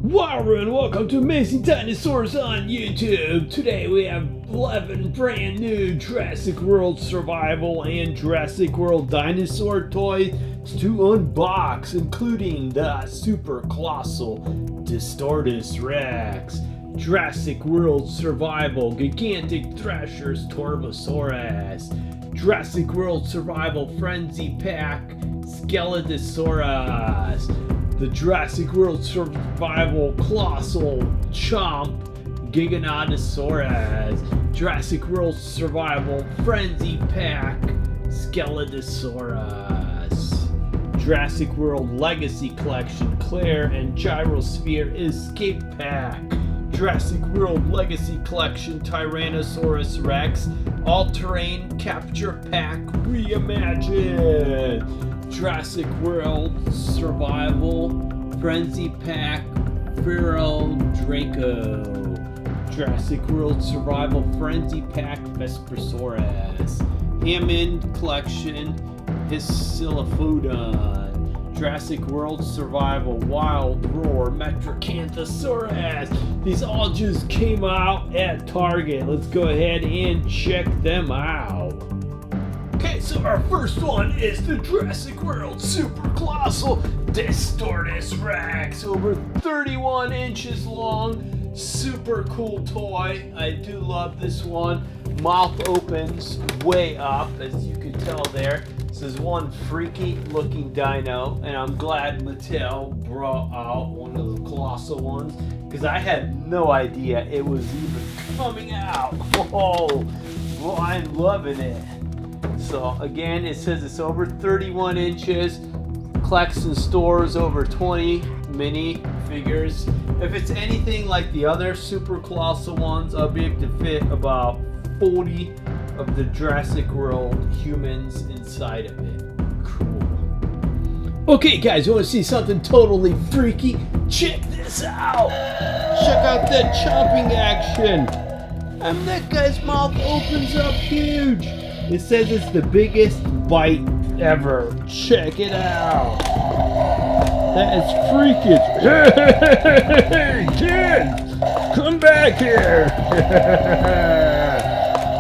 Wow, and welcome to Amazing Dinosaurs on YouTube. Today we have 11 brand new Jurassic World Survival and Jurassic World Dinosaur toys to unbox, including the Super Colossal Distortus Rex, Jurassic World Survival Gigantic Thrashers Torvosaurus, Jurassic World Survival Frenzy Pack Scelidosaurus, the Jurassic World Survival Colossal Chomp Giganotosaurus, Jurassic World Survival Frenzy Pack Scelidosaurus, Jurassic World Legacy Collection Claire and Gyrosphere Escape Pack, Jurassic World Legacy Collection Tyrannosaurus Rex All-Terrain Capture Pack Reimagined, Jurassic World Survival Frenzy Pack Ferrodraco, Jurassic World Survival Frenzy Pack Vespersaurus, Reimagined Collection Scelidosaurus, Jurassic World Survival Wild Roar Metriacanthosaurus. These all just came out at Target. Let's go ahead and check them out. Okay, so our first one is the Jurassic World Super Colossal Distortus Rex, over 31 inches long. Super cool toy. I do love this one. Mouth opens way up, as you can tell there. This is one freaky looking dino, and I'm glad Mattel brought out one of the colossal ones, because I had no idea it was even coming out. Oh, well, I'm loving it. So again, it says it's over 31 inches, collects and stores over 20 mini figures. If it's anything like the other super colossal ones, I'll be able to fit about 40 of the Jurassic World humans inside of it. Cool. Okay guys, you want to see something totally freaky? Check this out! Check out that chomping action! And that guy's mouth opens up huge! It says it's the biggest bite ever. Check it out. That is freakish. Hey, kids, come back here.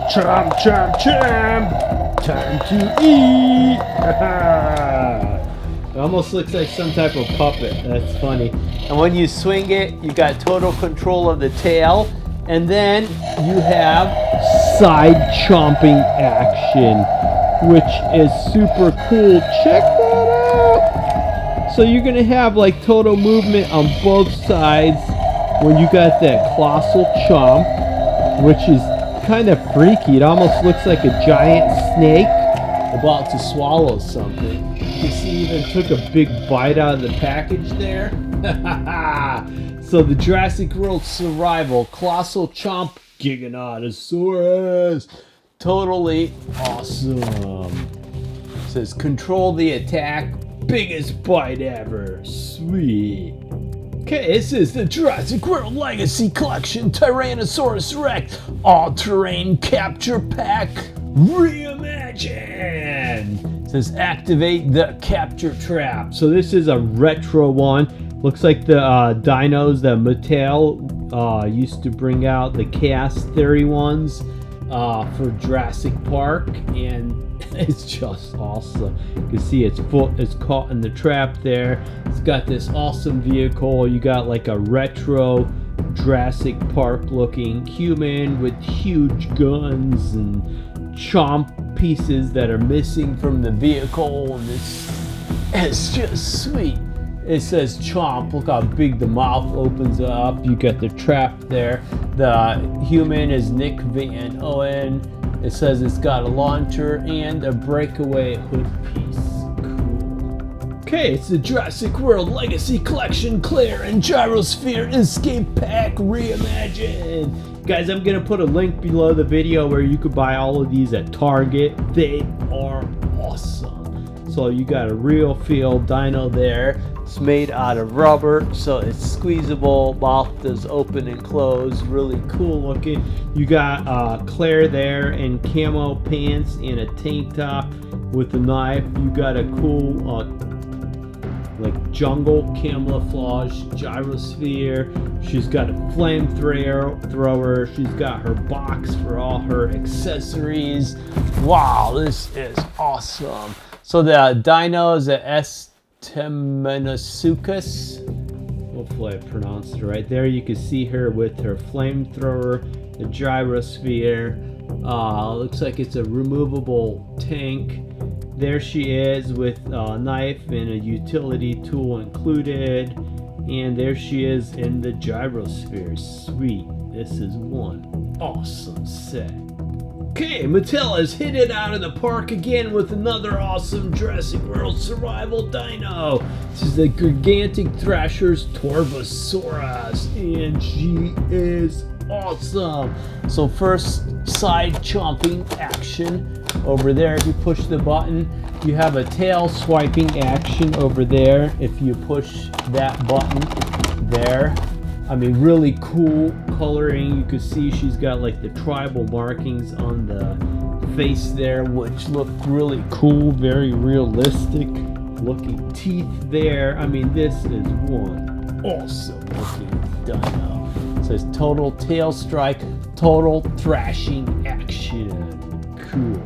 Chomp, chomp, chomp. Time to eat. It almost looks like some type of puppet. That's funny. And when you swing it, you got total control of the tail. And then you have side chomping action, which is super cool. Check that out. So you're gonna have like total movement on both sides when you got that colossal chomp, which is kind of freaky. It almost looks like a giant snake about to swallow something. You see, even took a big bite out of the package there. So the Jurassic World Survival Colossal Chomp Giganotosaurus. Totally awesome. It says control the attack, biggest bite ever. Sweet. Okay, this is the Jurassic World Legacy Collection Tyrannosaurus Rex All-Terrain Capture Pack Reimagined. It says activate the capture trap. So this is a retro one. Looks like the dinos that Mattel used to bring out, the chaos theory ones for Jurassic Park, and it's just awesome. You can see its foot is caught in the trap there. It's got this awesome vehicle. You got like a retro Jurassic Park looking human with huge guns and chomp pieces that are missing from the vehicle, and it's just sweet. It says chomp. Look how big the mouth opens up. You got the trap there. The human is Nick Van Owen. It says it's got a launcher and a breakaway hood piece. Cool. Okay, it's the Jurassic World Legacy Collection Claire and Gyrosphere Escape Pack Reimagined. Guys, I'm going to put a link below the video where you could buy all of these at Target. They are awesome. So you got a real feel dino there. It's made out of rubber, so it's squeezable. Mouth does open and close. Really cool looking. You got Claire there in camo pants and a tank top with a knife. You got a cool like jungle camouflage gyrosphere. She's got a flamethrower. She's got her box for all her accessories. Wow, this is awesome. So the dino is a Tyrannosaurus. Hopefully I pronounced it right there. You can see her with her flamethrower, the gyrosphere. Looks like it's a removable tank. There she is with a knife and a utility tool included. And there she is in the gyrosphere. Sweet. This is one awesome set. Okay, Mattel has hit it out of the park again with another awesome Jurassic World Survival dino. This is the gigantic Thrashers Torvosaurus, and she is awesome. So first, side chomping action over there. If you push the button, you have a tail swiping action over there. If you push that button there, I mean, really cool coloring. You can see she's got like the tribal markings on the face there, which look really cool, very realistic looking teeth there. I mean, this is one awesome looking dino. It says total tail strike, total thrashing action. Cool.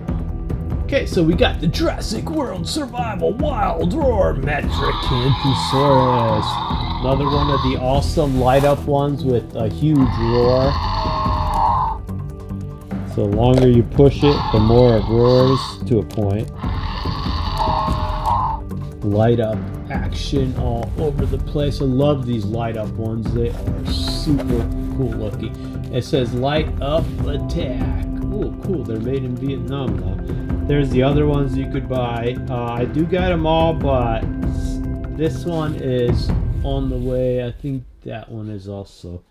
Okay, so we got the Jurassic World Survival Wild Roar Metriacanthosaurus. Another one of the awesome light up ones with a huge roar. So the longer you push it, the more it roars to a point. Light up action all over the place. I love these light up ones. They are super cool looking. It says light up attack. Oh, cool. They're made in Vietnam now. There's the other ones you could buy. I do got them all, but this one is on the way. I think that one is also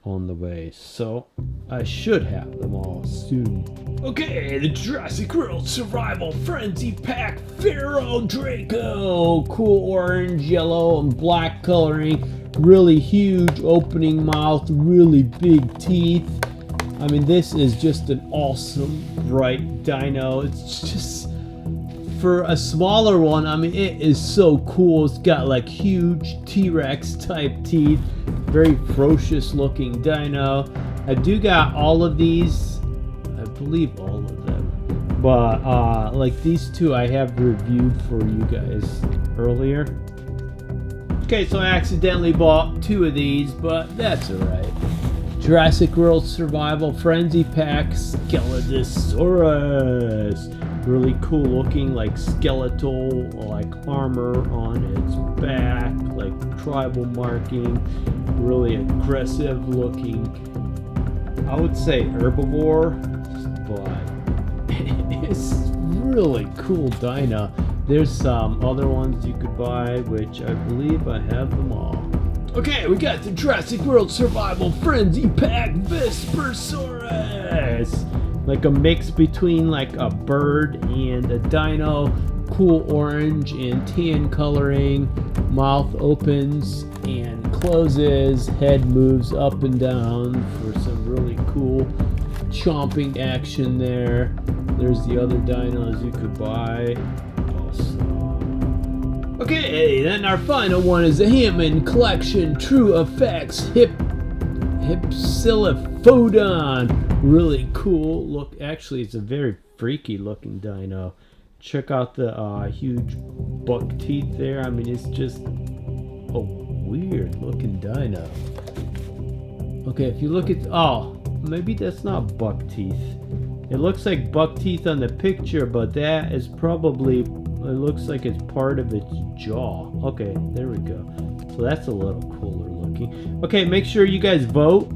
on the way, so I should have them all soon. Okay, the Jurassic World Survival Frenzy Pack Ferrodraco. Cool orange, yellow, and black coloring. Really huge opening mouth, really big teeth. I mean, this is just an awesome, bright dino. It's just, for a smaller one, I mean, it is so cool. It's got like huge T-Rex type teeth. Very ferocious looking dino. I do got all of these. I believe all of them. But like these two I have reviewed for you guys earlier. Okay, so I accidentally bought two of these, but that's alright. Jurassic World Survival Frenzy Pack Scelidosaurus. Really cool looking, like skeletal, like armor on its back, like tribal marking. Really aggressive looking. I would say herbivore, but it's really cool dino. There's some other ones you could buy, which I believe I have them all. Okay, we got the Jurassic World Survival Frenzy Pack Vespersaurus. Like a mix between like a bird and a dino. Cool orange and tan coloring. Mouth opens and closes. Head moves up and down for some really cool chomping action there. There's the other dinos you could buy. Awesome. Okay, then our final one is the Hammond Collection True Effects Hypsilophodon. Really cool look. Actually, it's a very freaky looking dino. Check out the huge buck teeth there. I mean, it's just a weird looking dino. Okay, if you look at, oh, maybe that's not buck teeth. It looks like buck teeth on the picture, but that is probably, it looks like it's part of its jaw. Okay, there we go. So that's a little cooler looking. Okay, make sure you guys vote.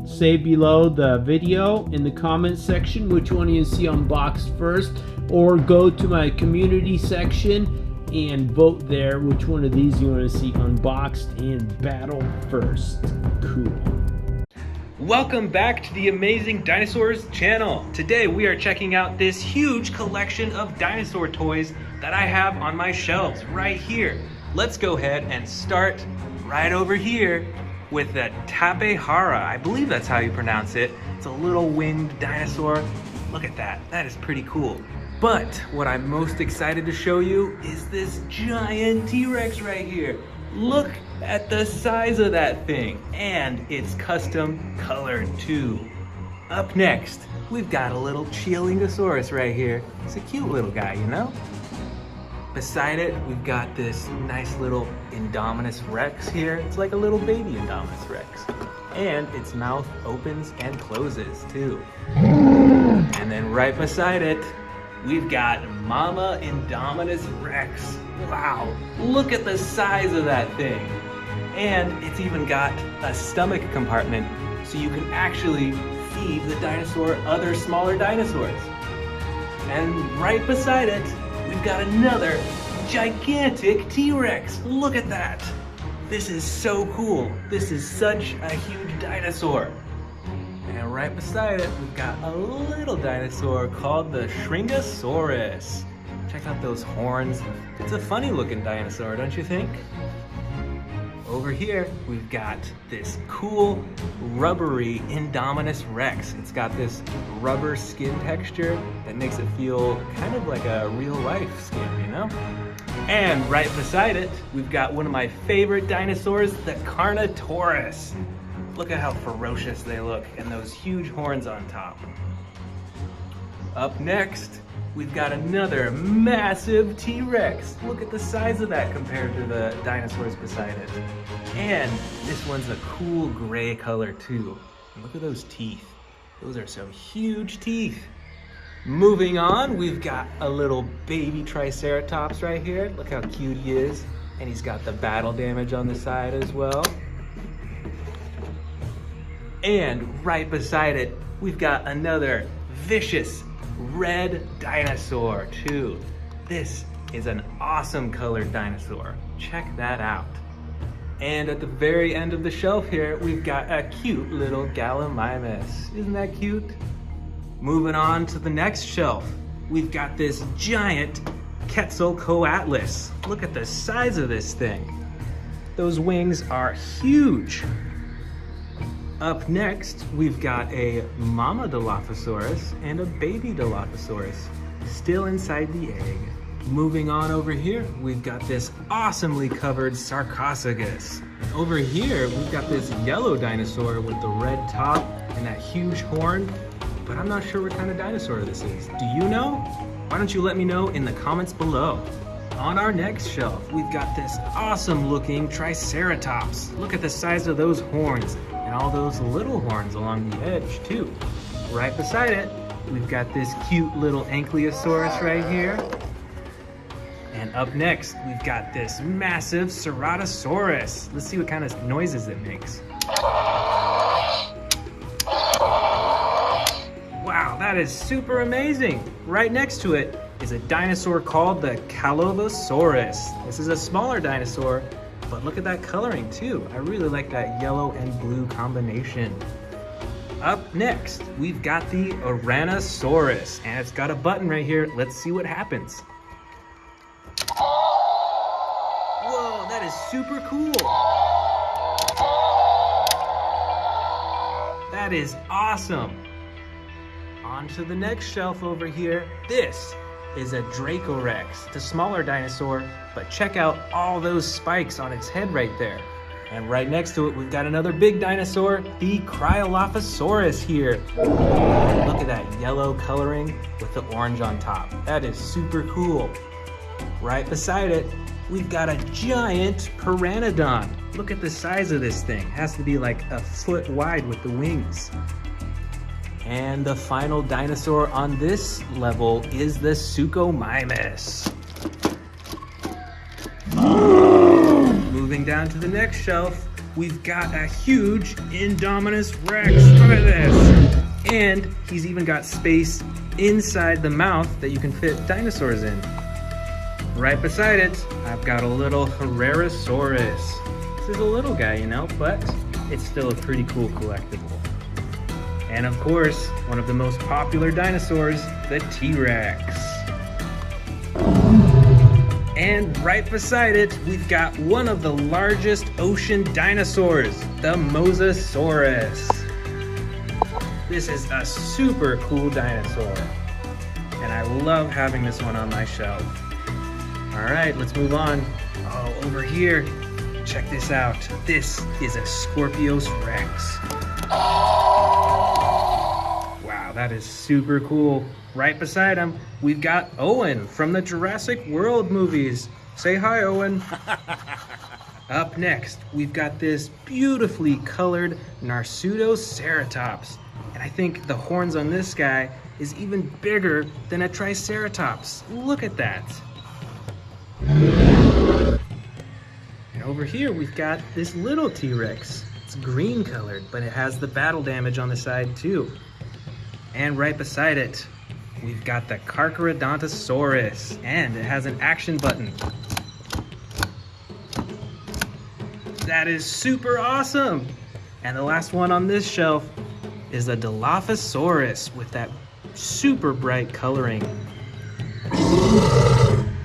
Say below the video in the comments section which one you see unboxed first, or go to my community section and vote there which one of these you want to see unboxed and battle first. Cool. Welcome back to the Amazing Dinosaurs channel. Today we are checking out this huge collection of dinosaur toys that I have on my shelves right here. Let's go ahead and start right over here with the Tapehara. I believe that's how you pronounce it. It's a little winged dinosaur. Look at that. That is pretty cool. But what I'm most excited to show you is this giant T-Rex right here. Look at the size of that thing, and it's custom colored too. Up next, we've got a little Scelidosaurus right here. It's a cute little guy, you know? Beside it, we've got this nice little Indominus Rex here. It's like a little baby Indominus Rex. And its mouth opens and closes too. And then right beside it, we've got Mama Indominus Rex. Wow, look at the size of that thing. And it's even got a stomach compartment so you can actually feed the dinosaur other smaller dinosaurs. And right beside it, we've got another gigantic T-Rex. Look at that. This is so cool. This is such a huge dinosaur. And right beside it, we've got a little dinosaur called the Shringosaurus. Check out those horns. It's a funny looking dinosaur, don't you think? Over here, we've got this cool, rubbery Indominus Rex. It's got this rubber skin texture that makes it feel kind of like a real life skin, you know? And right beside it, we've got one of my favorite dinosaurs, the Carnotaurus. Look at how ferocious they look, and those huge horns on top. Up next, we've got another massive T-Rex. Look at the size of that compared to the dinosaurs beside it. And this one's a cool gray color too. And look at those teeth. Those are some huge teeth. Moving on, we've got a little baby Triceratops right here. Look how cute he is. And he's got the battle damage on the side as well. And right beside it, we've got another vicious red dinosaur too. This is an awesome colored dinosaur. Check that out. And at the very end of the shelf here, we've got a cute little Gallimimus. Isn't that cute? Moving on to the next shelf, we've got this giant Quetzalcoatlus. Look at the size of this thing. Those wings are huge. Up next, we've got a Mama Dilophosaurus and a baby Dilophosaurus, still inside the egg. Moving on over here, we've got this awesomely covered Sarcophagus. Over here, we've got this yellow dinosaur with the red top and that huge horn, but I'm not sure what kind of dinosaur this is. Do you know? Why don't you let me know in the comments below. On our next shelf, we've got this awesome looking Triceratops. Look at the size of those horns and all those little horns along the edge too. Right beside it, we've got this cute little Ankylosaurus right here. And up next, we've got this massive Ceratosaurus. Let's see what kind of noises it makes. Wow, that is super amazing. Right next to it is a dinosaur called the Colossal. This is a smaller dinosaur, but look at that coloring too. I really like that yellow and blue combination. Up next, we've got the Tyrannosaurus, and it's got a button right here. Let's see what happens. Whoa, that is super cool. That is awesome. On to the next shelf over here. This is a Dracorex. It's a smaller dinosaur, but check out all those spikes on its head right there. And right next to it, we've got another big dinosaur, the Cryolophosaurus here. Look at that yellow coloring with the orange on top. That is super cool. Right beside it, we've got a giant Pteranodon. Look at the size of this thing. It has to be like a foot wide with the wings. And the final dinosaur on this level is the Suchomimus. Moving down to the next shelf, we've got a huge Indominus Rex. Look at this. And he's even got space inside the mouth that you can fit dinosaurs in. Right beside it, I've got a little Herrerasaurus. This is a little guy, you know, but it's still a pretty cool collectible. And of course, one of the most popular dinosaurs, the T-Rex. And right beside it, we've got one of the largest ocean dinosaurs, the Mosasaurus. This is a super cool dinosaur. and I love having this one on my shelf. All right, let's move on. Oh, over here, check this out. This is a Scorpios Rex. Wow, that is super cool. Right beside him, we've got Owen from the Jurassic World movies. Say hi, Owen. Up next, we've got this beautifully colored Narsutoceratops. And I think the horns on this guy is even bigger than a Triceratops. Look at that. And over here, we've got this little T-Rex. It's green colored, but it has the battle damage on the side too. And right beside it, we've got the Giganotosaurus, and it has an action button. That is super awesome. And the last one on this shelf is a Dilophosaurus with that super bright coloring.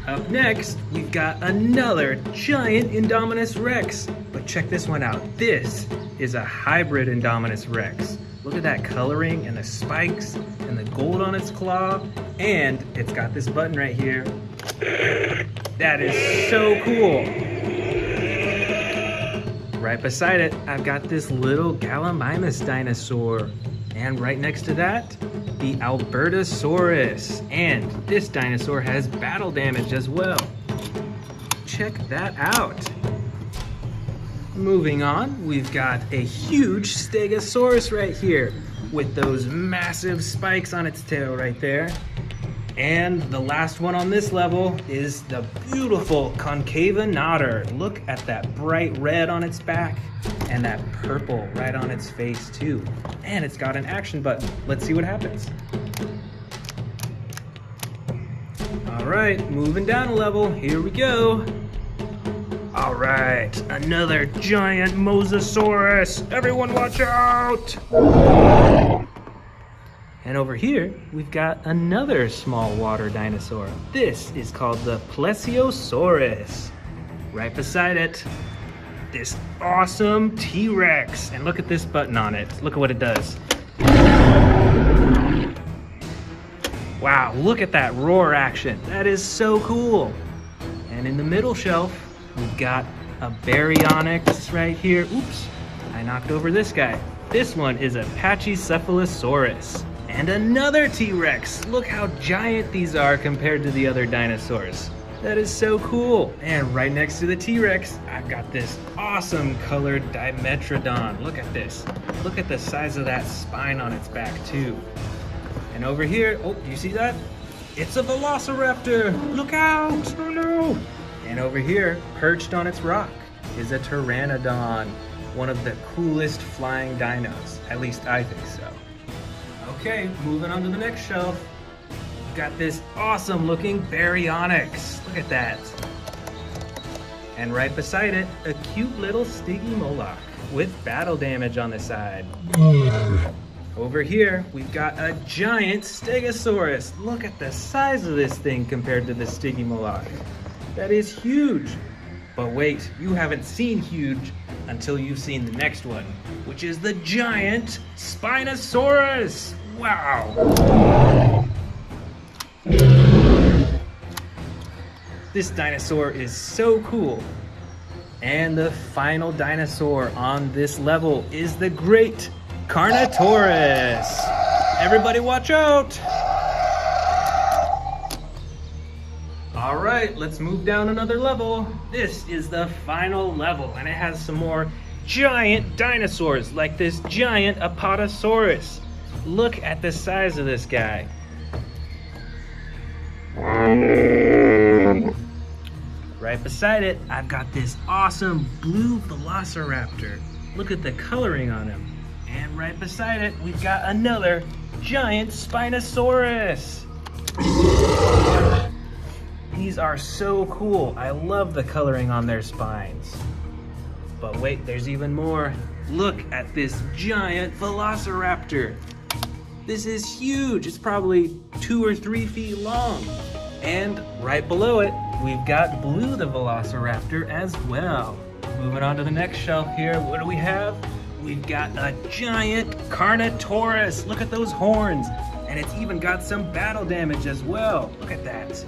Up next, we've got another giant Indominus Rex. But check this one out. This is a hybrid Indominus Rex. Look at that coloring and the spikes and the gold on its claw. And it's got this button right here. That is so cool. Right beside it, I've got this little Gallimimus dinosaur. And right next to that, the Albertosaurus. And this dinosaur has battle damage as well. Check that out. Moving on, we've got a huge Stegosaurus right here with those massive spikes on its tail right there. And the last one on this level is the beautiful Concava Notter. Look at that bright red on its back and that purple right on its face too. And it's got an action button. Let's see what happens. All right, moving down a level, here we go. All right, another giant Mosasaurus. Everyone watch out! And over here, we've got another small water dinosaur. This is called the Plesiosaurus. Right beside it, this awesome T-Rex. And look at this button on it. Look at what it does. Wow, look at that roar action. That is so cool. And in the middle shelf, we've got a Baryonyx right here. Oops, I knocked over this guy. This one is a Pachycephalosaurus. And another T-Rex. Look how giant these are compared to the other dinosaurs. That is so cool. And right next to the T-Rex, I've got this awesome colored Dimetrodon. Look at this. Look at the size of that spine on its back too. And over here, oh, do you see that? It's a Velociraptor. Look out, oh no. And over here, perched on its rock, is a Pteranodon. One of the coolest flying dinos. At least I think so. Okay, moving on to the next shelf. We've got this awesome looking Baryonyx. Look at that. And right beside it, a cute little Stygimoloch with battle damage on the side. Over here, we've got a giant Stegosaurus. Look at the size of this thing compared to the Stygimoloch. That is huge. But wait, you haven't seen huge until you've seen the next one, which is the giant Spinosaurus. Wow. This dinosaur is so cool. And the final dinosaur on this level is the great Carnotaurus. Everybody watch out. All right, let's move down another level. This is the final level, and it has some more giant dinosaurs, like this giant Apatosaurus. Look at the size of this guy. Right beside it, I've got this awesome blue Velociraptor. Look at the coloring on him. And right beside it, we've got another giant Spinosaurus. These are so cool. I love the coloring on their spines. But wait, there's even more. Look at this giant Velociraptor. This is huge. It's probably 2 or 3 feet long. And right below it, we've got Blue the Velociraptor as well. Moving on to the next shelf here, what do we have? We've got a giant Carnotaurus. Look at those horns. and it's even got some battle damage as well. Look at that.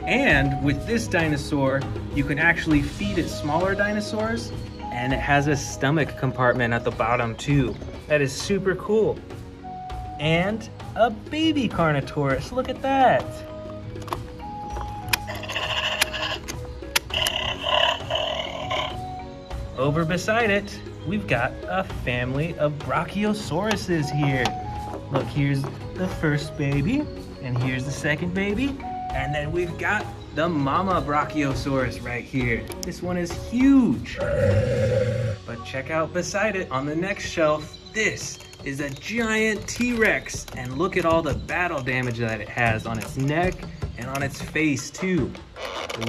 And with this dinosaur, you can actually feed it smaller dinosaurs, and it has a stomach compartment at the bottom too. That is super cool. And a baby Carnotaurus, look at that. Over beside it, we've got a family of Brachiosauruses here. Look, here's the first baby, and here's the second baby, and then we've got the mama Brachiosaurus right here. This one is huge. But check out beside it on the next shelf, this is a giant T-Rex, and look at all the battle damage that it has on its neck and on its face too.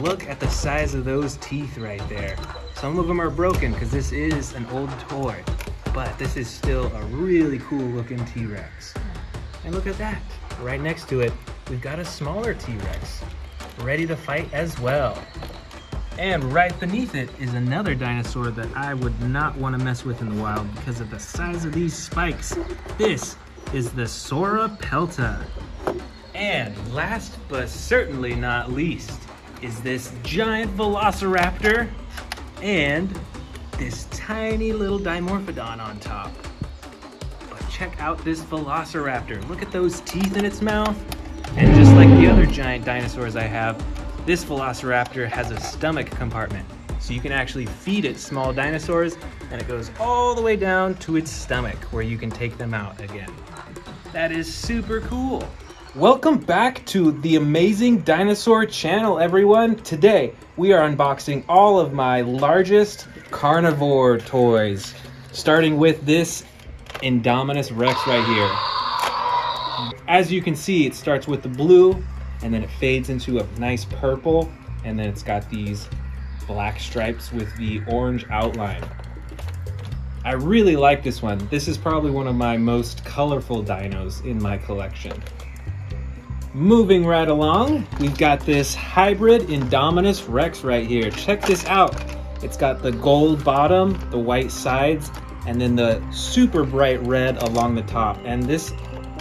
Look at the size of those teeth right there. Some of them are broken because this is an old toy, but this is still a really cool looking T-Rex. And look at that, right next to it, we've got a smaller T-Rex, ready to fight as well. And right beneath it is another dinosaur that I would not want to mess with in the wild because of the size of these spikes. This is the Sauropelta. And last but certainly not least is this giant Velociraptor and this tiny little Dimorphodon on top. But check out this Velociraptor. Look at those teeth in its mouth. And just like the other giant dinosaurs I have, this Velociraptor has a stomach compartment. So you can actually feed it small dinosaurs, and it goes all the way down to its stomach where you can take them out again. That is super cool. Welcome back to the Amazing Dinosaur channel, everyone. Today, we are unboxing all of my largest carnivore toys, starting with this Indominus Rex right here. As you can see, it starts with the blue, and then it fades into a nice purple, and then it's got these black stripes with the orange outline. I really like this one. This is probably one of my most colorful dinos in my collection. Moving right along, we've got this hybrid Indominus Rex right here. Check this out. It's got the gold bottom, the white sides, and then the super bright red along the top. And this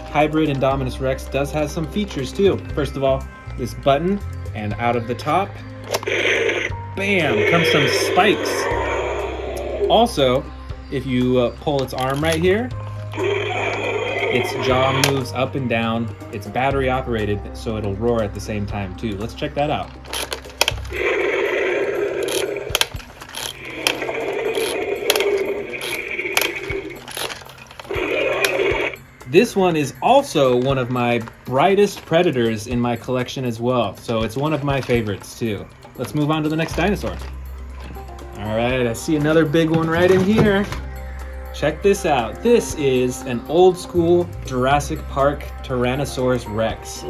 hybrid Indominus Rex does have some features too. First of all, this button, and out of the top, bam, comes some spikes. Also, if you pull its arm right here, its jaw moves up and down. It's battery operated, so it'll roar at the same time too. Let's check that out. This one is also one of my brightest predators in my collection as well, so it's one of my favorites too. Let's move on to the next dinosaur. All right, I see another big one right in here. Check this out. This is an old school Jurassic Park Tyrannosaurus Rex.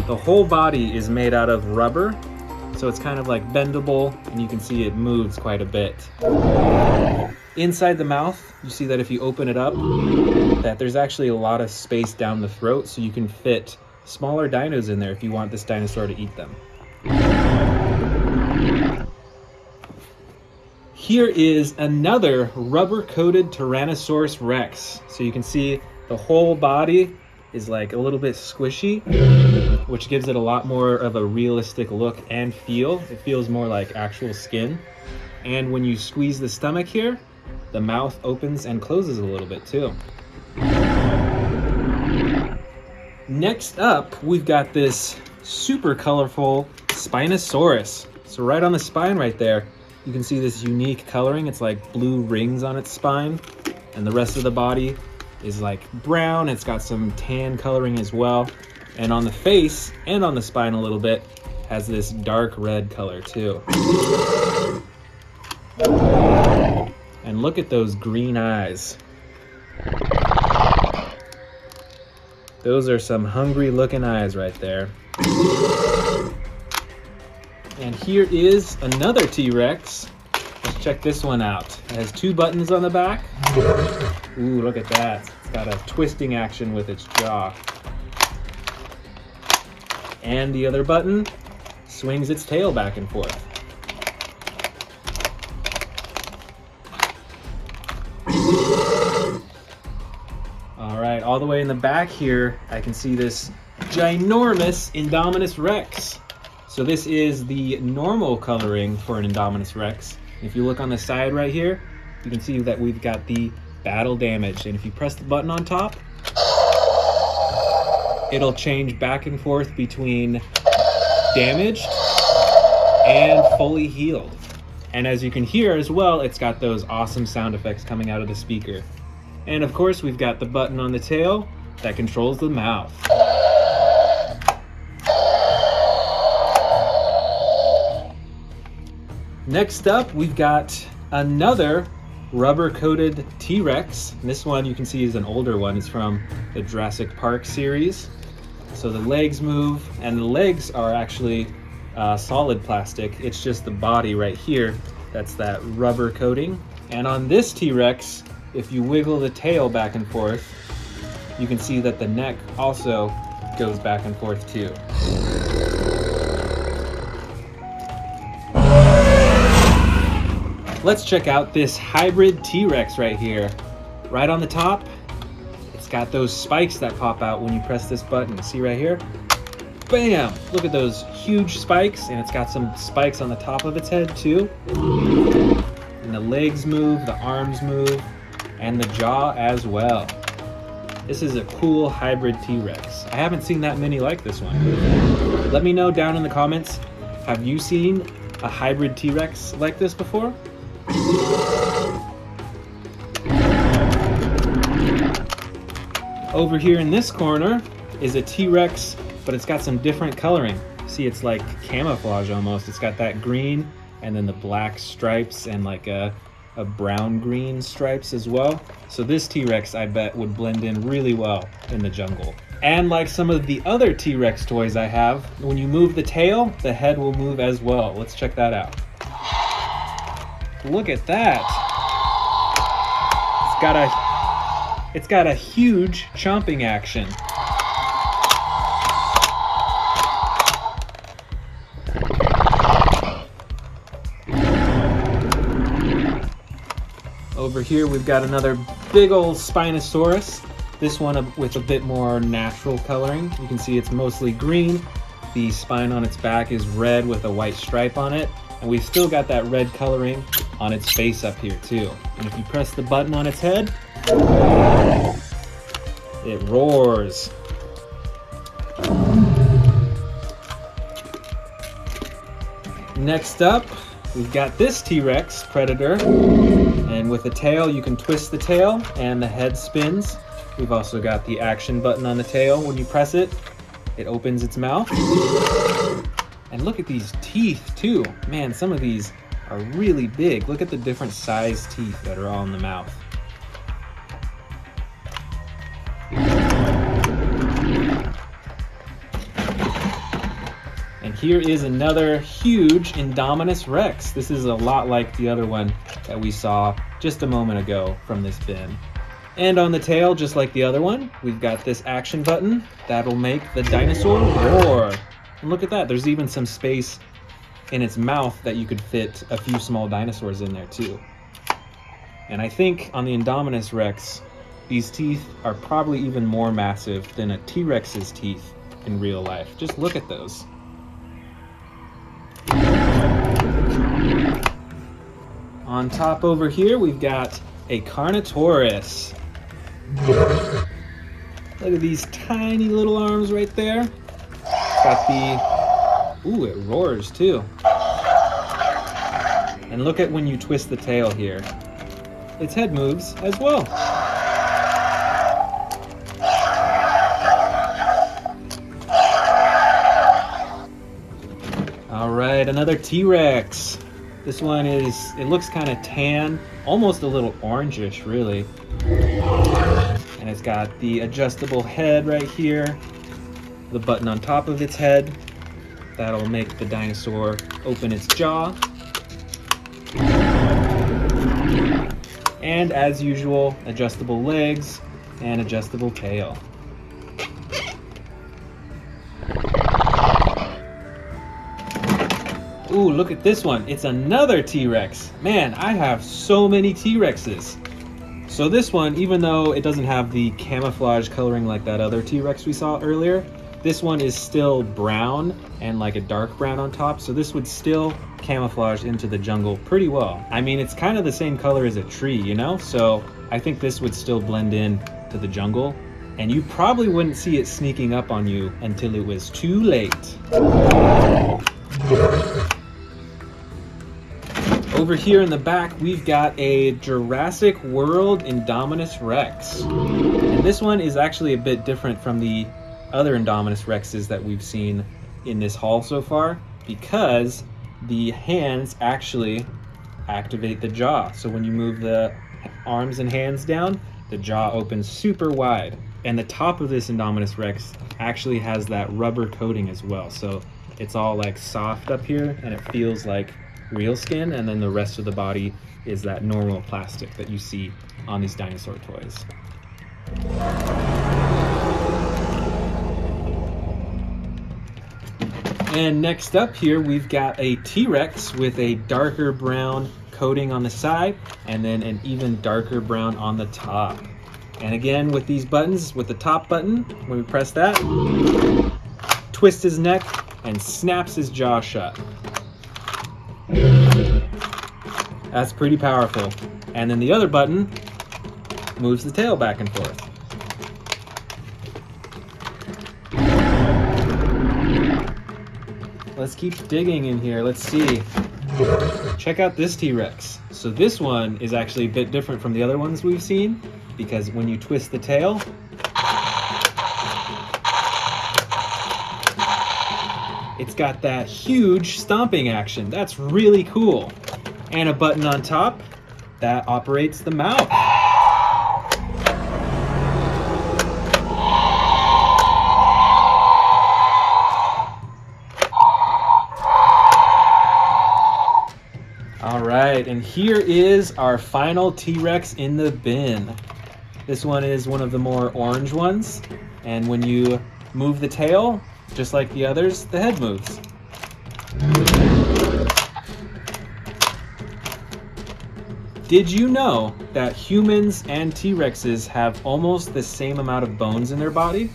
The whole body is made out of rubber, so it's kind of like bendable, and you can see it moves quite a bit. Inside the mouth, you see that if you open it up, that there's actually a lot of space down the throat, so you can fit smaller dinos in there if you want this dinosaur to eat them. Here is another rubber-coated Tyrannosaurus Rex. So you can see the whole body is like a little bit squishy, which gives it a lot more of a realistic look and feel. It feels more like actual skin. And when you squeeze the stomach here, the mouth opens and closes a little bit too. Next up, we've got this super colorful Spinosaurus. So right on the spine right there, you can see this unique coloring. It's like blue rings on its spine, and the rest of the body is like brown. It's got some tan coloring as well. And on the face and on the spine a little bit, has this dark red color too. And look at those green eyes. Those are some hungry looking eyes right there. And here is another T-Rex. Let's check this one out. It has two buttons on the back. Ooh, look at that. It's got a twisting action with its jaw. And the other button swings its tail back and forth. all the way in the back here, I can see this ginormous Indominus Rex. So this is the normal coloring for an Indominus Rex. If you look on the side right here, you can see that we've got the battle damage. And if you press the button on top, it'll change back and forth between damaged and fully healed. And as you can hear as well, it's got those awesome sound effects coming out of the speaker. And of course, we've got the button on the tail that controls the mouth. Next up, we've got another rubber-coated T-Rex. This one you can see is an older one. It's from the Jurassic Park series. So the legs move, and the legs are actually solid plastic. It's just the body right here that's that rubber coating. And on this T-Rex, if you wiggle the tail back and forth, you can see that the neck also goes back and forth too. Let's check out this hybrid T-Rex right here. Right on the top, it's got those spikes that pop out when you press this button. See right here? Bam! Look at those huge spikes, and it's got some spikes on the top of its head too. And the legs move, the arms move, and the jaw as well. This is a cool hybrid T-Rex. I haven't seen that many like this one. Let me know down in the comments, have you seen a hybrid T-Rex like this before? Over here in this corner is a T-Rex, but it's got some different coloring. See, it's like camouflage almost. It's got that green and then the black stripes and like a brown-green stripes as well. So this T-Rex, I bet, would blend in really well in the jungle. And like some of the other T-Rex toys I have, when you move the tail, the head will move as well. Let's check that out. Look at that. It's got a huge chomping action. Over here we've got another big old Spinosaurus. This one with a bit more natural coloring. You can see it's mostly green. The spine on its back is red with a white stripe on it. And we've still got that red coloring on its face up here too. And if you press the button on its head, it roars. Next up, we've got this T-Rex Predator. And with the tail, you can twist the tail and the head spins. We've also got the action button on the tail. When you press it, it opens its mouth. And look at these teeth too. Man, some of these are really big. Look at the different size teeth that are all in the mouth. And here is another huge Indominus Rex. This is a lot like the other one that we saw just a moment ago from this bin. And on the tail, just like the other one, we've got this action button that'll make the dinosaur roar. And look at that, there's even some space in its mouth that you could fit a few small dinosaurs in there too. And I think on the Indominus Rex, these teeth are probably even more massive than a T-Rex's teeth in real life. Just look at those. On top over here, we've got a Carnotaurus. Look at these tiny little arms right there. Got the, ooh, it roars too. And look at when you twist the tail here. Its head moves as well. All right, another T-Rex. This one is, it looks kind of tan, almost a little orangish really. And it's got the adjustable head right here. The button on top of its head. That'll make the dinosaur open its jaw. And as usual, adjustable legs and adjustable tail. Ooh, look at this one. It's another T-Rex. Man, I have so many T-Rexes. So this one, even though it doesn't have the camouflage coloring like that other T-Rex we saw earlier, this one is still brown and like a dark brown on top. So this would still camouflage into the jungle pretty well. I mean, it's kind of the same color as a tree, you know? So I think this would still blend in to the jungle. And you probably wouldn't see it sneaking up on you until it was too late. Over here in the back, we've got a Jurassic World Indominus Rex. And this one is actually a bit different from the other Indominus Rexes that we've seen in this haul so far, because the hands actually activate the jaw. So when you move the arms and hands down, the jaw opens super wide. And the top of this Indominus Rex actually has that rubber coating as well. So it's all like soft up here and it feels like real skin, and then the rest of the body is that normal plastic that you see on these dinosaur toys. And next up here, we've got a T-Rex with a darker brown coating on the side and then an even darker brown on the top. And again, with these buttons, with the top button, when we press that, twist his neck and snaps his jaw shut. That's pretty powerful. And then the other button moves the tail back and forth. Let's keep digging in here. Let's see. Check out this T-Rex. So this one is actually a bit different from the other ones we've seen, because when you twist the tail, it's got that huge stomping action. That's really cool. And a button on top that operates the mouth. All right, and here is our final T-Rex in the bin. This one is one of the more orange ones, and when you move the tail, just like the others, the head moves. Did you know that humans and T-Rexes have almost the same amount of bones in their body?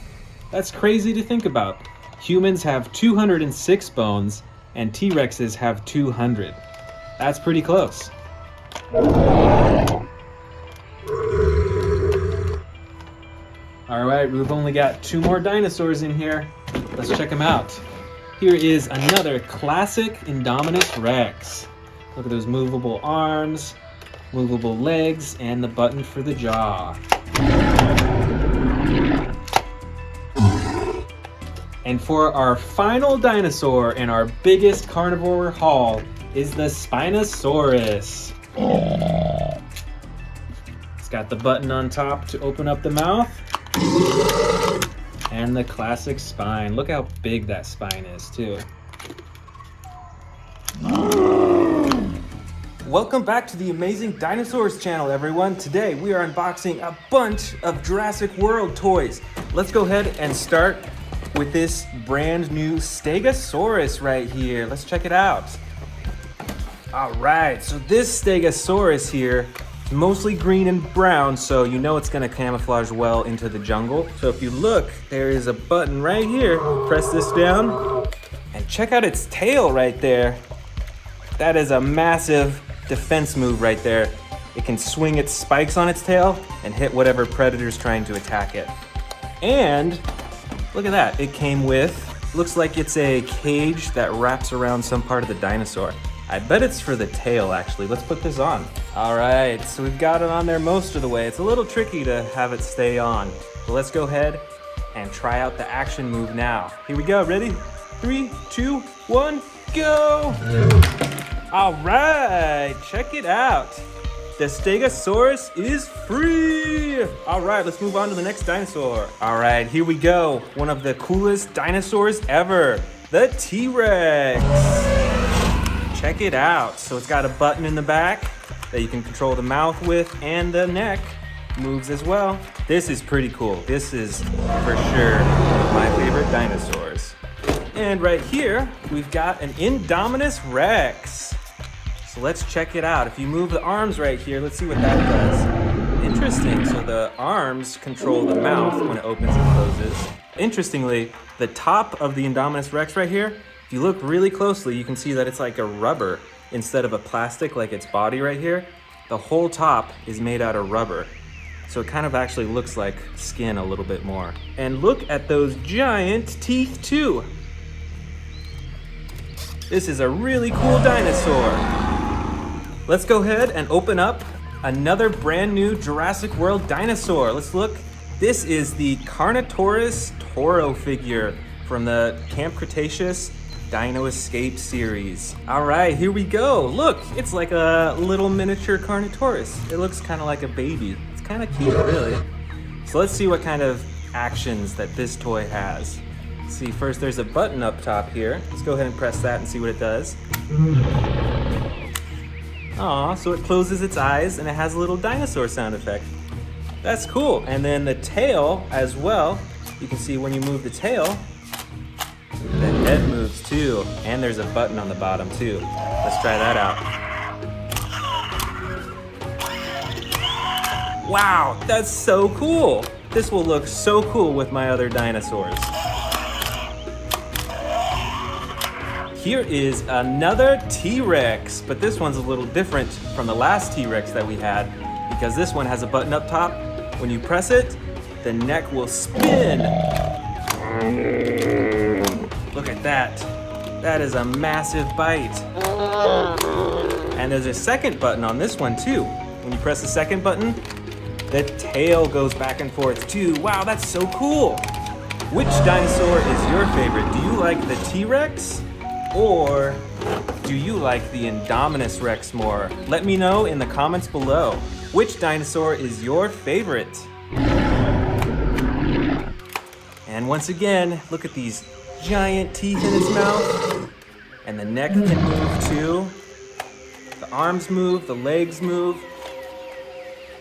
That's crazy to think about. Humans have 206 bones, and T-Rexes have 200. That's pretty close. All right, we've only got 2 more dinosaurs in here. Let's check them out. Here is another classic Indominus Rex. Look at those movable arms, movable legs, and the button for the jaw. And for our final dinosaur in our biggest carnivore haul is the Spinosaurus. It's got the button on top to open up the mouth, and the classic spine. Look how big that spine is too. Welcome back to the Amazing Dinosaurs channel, everyone. Today we are unboxing a bunch of Jurassic World toys. Let's go ahead and start with this brand new Stegosaurus right here. Let's check it out. All right, so this Stegosaurus here is mostly green and brown, so you know it's gonna camouflage well into the jungle. So if you look, there is a button right here. Press this down and check out its tail right there. That is a massive defense move right there. It can swing its spikes on its tail and hit whatever predator's trying to attack it. And look at that, it came with, looks like it's a cage that wraps around some part of the dinosaur. I bet it's for the tail, actually. Let's put this on. All right, so we've got it on there most of the way. It's a little tricky to have it stay on. But let's go ahead and try out the action move now. Here we go, ready? 3, 2, 1, go! All right, check it out. The Stegosaurus is free. All right, let's move on to the next dinosaur. All right, here we go. One of the coolest dinosaurs ever, the T-Rex. Check it out. So it's got a button in the back that you can control the mouth with, and the neck moves as well. This is pretty cool. This is for sure one of my favorite dinosaurs. And right here, we've got an Indominus Rex. So let's check it out. If you move the arms right here, let's see what that does. Interesting, so the arms control the mouth when it opens and closes. Interestingly, the top of the Indominus Rex right here, if you look really closely, you can see that it's like a rubber instead of a plastic like its body right here. The whole top is made out of rubber. So it kind of actually looks like skin a little bit more. And look at those giant teeth too. This is a really cool dinosaur. Let's go ahead and open up another brand new Jurassic World dinosaur. Let's look. This is the Carnotaurus Toro figure from the Camp Cretaceous Dino Escape series. All right, here we go. Look, it's like a little miniature Carnotaurus. It looks kind of like a baby. It's kind of cute, really. So let's see what kind of actions that this toy has. Let's see, first there's a button up top here. Let's go ahead and press that and see what it does. Aw, so it closes its eyes and it has a little dinosaur sound effect. That's cool. And then the tail as well. You can see when you move the tail, the head moves too. And there's a button on the bottom too. Let's try that out. Wow, that's so cool. This will look so cool with my other dinosaurs. Here is another T-Rex, but this one's a little different from the last T-Rex that we had because this one has a button up top. When you press it, the neck will spin. Look at that. That is a massive bite. And there's a second button on this one too. When you press the second button, the tail goes back and forth too. Wow, that's so cool. Which dinosaur is your favorite? Do you like the T-Rex? Or do you like the Indominus Rex more? Let me know in the comments below. Which dinosaur is your favorite? And once again, look at these giant teeth in its mouth. And the neck can move too. The arms move, the legs move.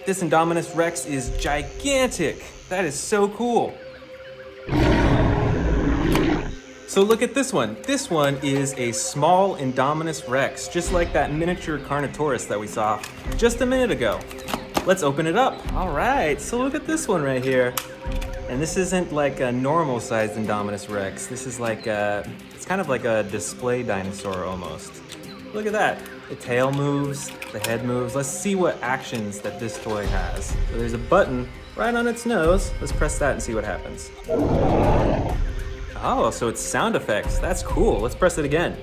This Indominus Rex is gigantic. That is so cool. So look at this one. This one is a small Indominus Rex, just like that miniature Carnotaurus that we saw just a minute ago. Let's open it up. All right, so look at this one right here. And this isn't like a normal sized Indominus Rex. This is like it's kind of like a display dinosaur almost. Look at that. The tail moves, the head moves. Let's see what actions that this toy has. So there's a button right on its nose. Let's press that and see what happens. Oh, so it's sound effects. That's cool. Let's press it again.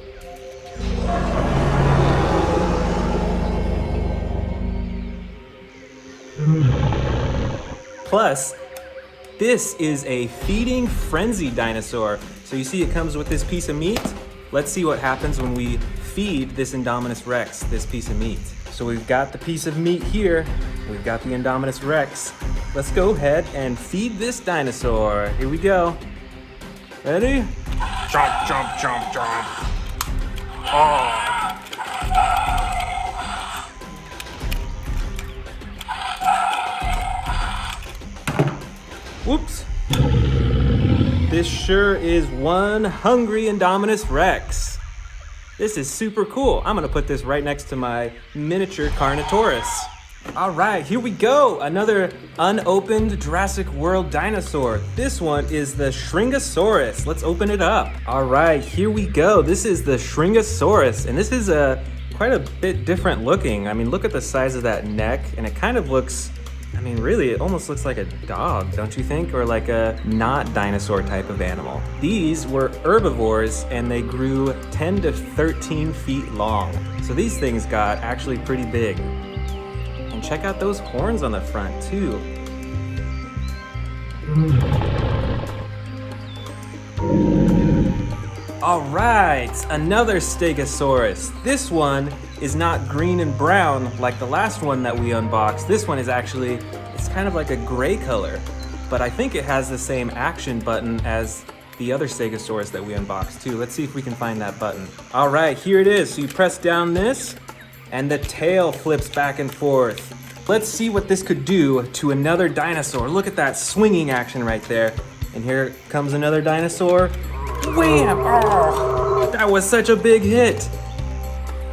Plus, this is a feeding frenzy dinosaur. So you see it comes with this piece of meat. Let's see what happens when we feed this Indominus Rex this piece of meat. So we've got the piece of meat here. We've got the Indominus Rex. Let's go ahead and feed this dinosaur. Here we go. Ready? Chomp, chomp, chomp, chomp. Oh. Whoops. This sure is one hungry Indominus Rex. This is super cool. I'm gonna put this right next to my miniature Carnotaurus. All right, here we go. Another unopened Jurassic World dinosaur. This one is the Shringosaurus. Let's open it up. All right, here we go. This is the Shringosaurus, and this is quite a bit different looking. I mean, look at the size of that neck, and it kind of looks, I mean, really, it almost looks like a dog, don't you think? Or like a not dinosaur type of animal. These were herbivores, and they grew 10 to 13 feet long. So these things got actually pretty big. And check out those horns on the front too. All right, another Stegosaurus. This one is not green and brown like the last one that we unboxed. This one is actually, it's kind of like a gray color, but I think it has the same action button as the other Stegosaurus that we unboxed too. Let's see if we can find that button. All right, here it is. So you press down this, and the tail flips back and forth. Let's see what this could do to another dinosaur. Look at that swinging action right there. And here comes another dinosaur. Wham! Oh, that was such a big hit.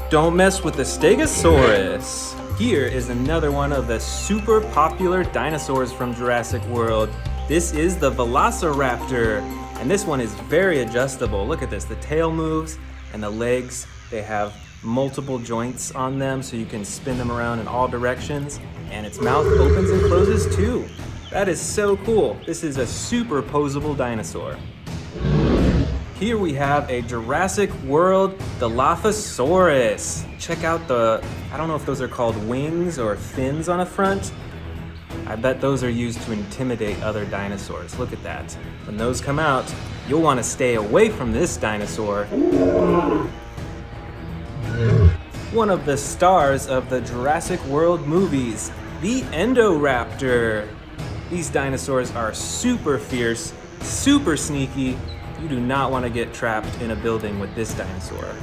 Don't mess with the Stegosaurus. Here is another one of the super popular dinosaurs from Jurassic World. This is the Velociraptor, and this one is very adjustable. Look at this, the tail moves and the legs, they have multiple joints on them so you can spin them around in all directions, and its mouth opens and closes too. That is so cool. This is a super posable dinosaur. Here we have a Jurassic World Dilophosaurus. Check out the, I don't know if those are called wings or fins on the front. I bet those are used to intimidate other dinosaurs. Look at that. When those come out, you'll want to stay away from this dinosaur. One of the stars of the Jurassic World movies, the Endoraptor. These dinosaurs are super fierce, super sneaky. You do not want to get trapped in a building with this dinosaur.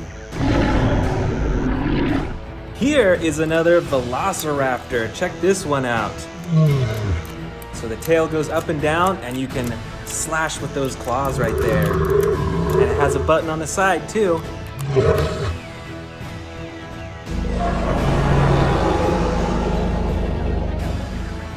Here is another Velociraptor. Check this one out. So the tail goes up and down, and you can slash with those claws right there. And it has a button on the side too.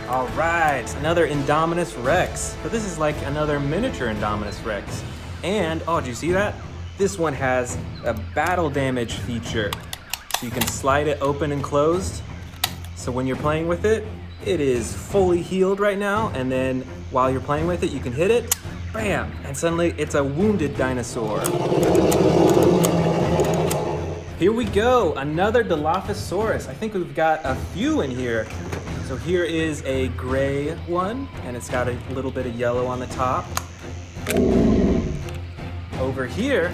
All right, another Indominus Rex. But this is like another miniature Indominus Rex. And, oh, did you see that? This one has a battle damage feature. So you can slide it open and closed. So when you're playing with it, it is fully healed right now. And then while you're playing with it, you can hit it, bam, and suddenly it's a wounded dinosaur. Here we go, another Dilophosaurus. I think we've got a few in here. So here is a gray one, and it's got a little bit of yellow on the top. Over here,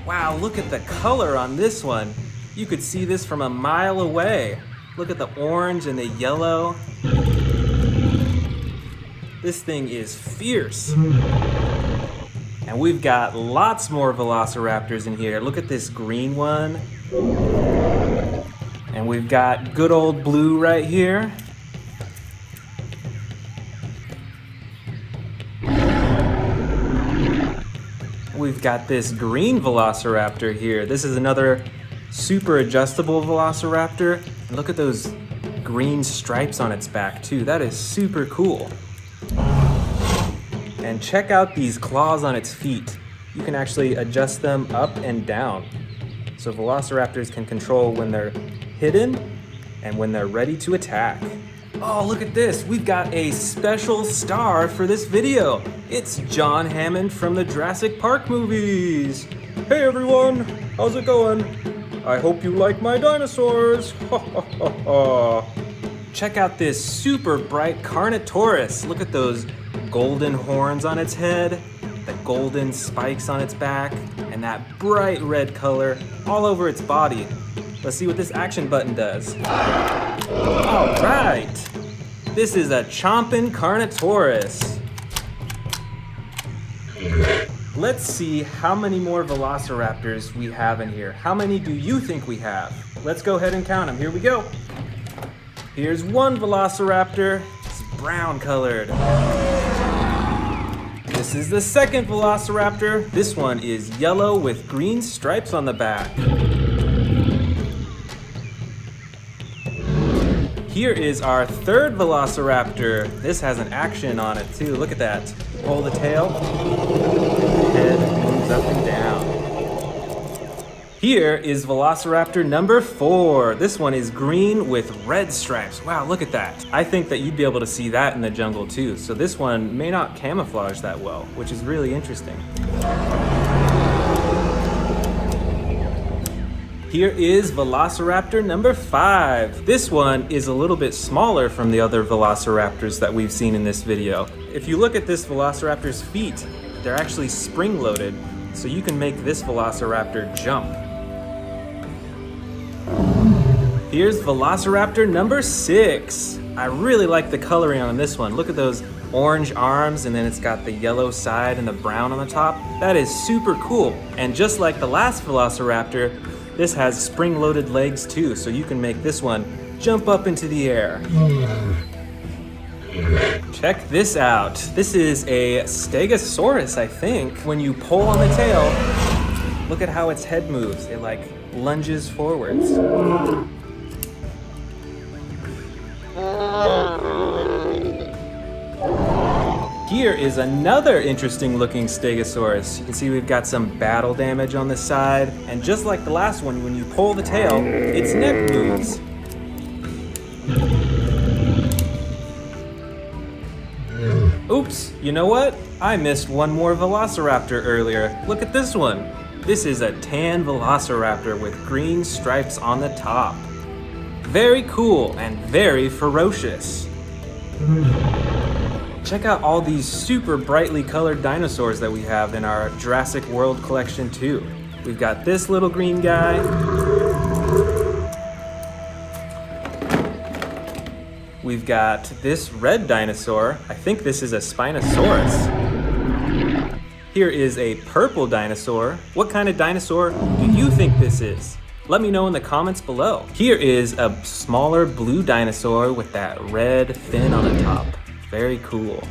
wow, look at the color on this one. You could see this from a mile away. Look at the orange and the yellow. This thing is fierce. And we've got lots more Velociraptors in here. Look at this green one. And we've got good old blue right here. We've got this green Velociraptor here. This is another super adjustable Velociraptor. And look at those green stripes on its back too. That is super cool. And check out these claws on its feet. You can actually adjust them up and down. So Velociraptors can control when they're hidden and when they're ready to attack. Oh, look at this. We've got a special star for this video. It's John Hammond from the Jurassic Park movies. Hey everyone, how's it going? I hope you like my dinosaurs. Check out this super bright Carnotaurus. Look at those golden horns on its head, the golden spikes on its back, and that bright red color all over its body. Let's see what this action button does. All right, this is a chomping Carnotaurus. Let's see how many more Velociraptors we have in here. How many do you think we have? Let's go ahead and count them. Here we go. Here's one Velociraptor. It's brown colored. This is the second Velociraptor. This one is yellow with green stripes on the back. Here is our third Velociraptor. This has an action on it too. Look at that. Pull the tail, the head moves up and down. Here is Velociraptor number 4. This one is green with red stripes. Wow, look at that. I think that you'd be able to see that in the jungle too. So this one may not camouflage that well, which is really interesting. Here is Velociraptor number 5. This one is a little bit smaller from the other Velociraptors that we've seen in this video. If you look at this Velociraptor's feet, they're actually spring-loaded, so you can make this Velociraptor jump. Here's Velociraptor number 6. I really like the coloring on this one. Look at those orange arms, and then it's got the yellow side and the brown on the top. That is super cool. And just like the last Velociraptor, this has spring-loaded legs too, so you can make this one jump up into the air. Check this out. This is a Stegosaurus, I think. When you pull on the tail, look at how its head moves. It like lunges forwards. Here is another interesting looking Stegosaurus. You can see we've got some battle damage on the side, and just like the last one, when you pull the tail, its neck moves. Oops, you know what? I missed one more Velociraptor earlier. Look at this one. This is a tan Velociraptor with green stripes on the top. Very cool and very ferocious. Check out all these super brightly colored dinosaurs that we have in our Jurassic World collection too. We've got this little green guy. We've got this red dinosaur. I think this is a Spinosaurus. Here is a purple dinosaur. What kind of dinosaur do you think this is? Let me know in the comments below. Here is a smaller blue dinosaur with that red fin on the top. Very cool.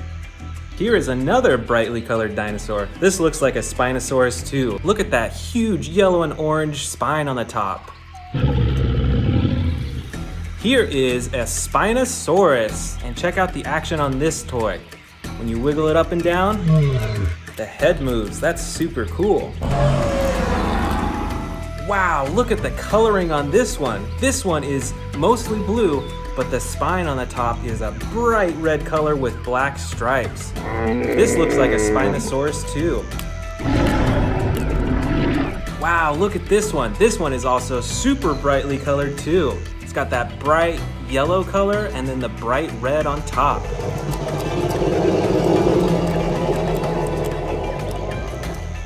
Here is another brightly colored dinosaur. This looks like a Spinosaurus too. Look at that huge yellow and orange spine on the top. Here is a Spinosaurus. And check out the action on this toy. When you wiggle it up and down, the head moves. That's super cool. Wow, look at the coloring on this one. This one is mostly blue, but the spine on the top is a bright red color with black stripes. This looks like a Spinosaurus too. Wow, look at this one. This one is also super brightly colored too. It's got that bright yellow color and then the bright red on top.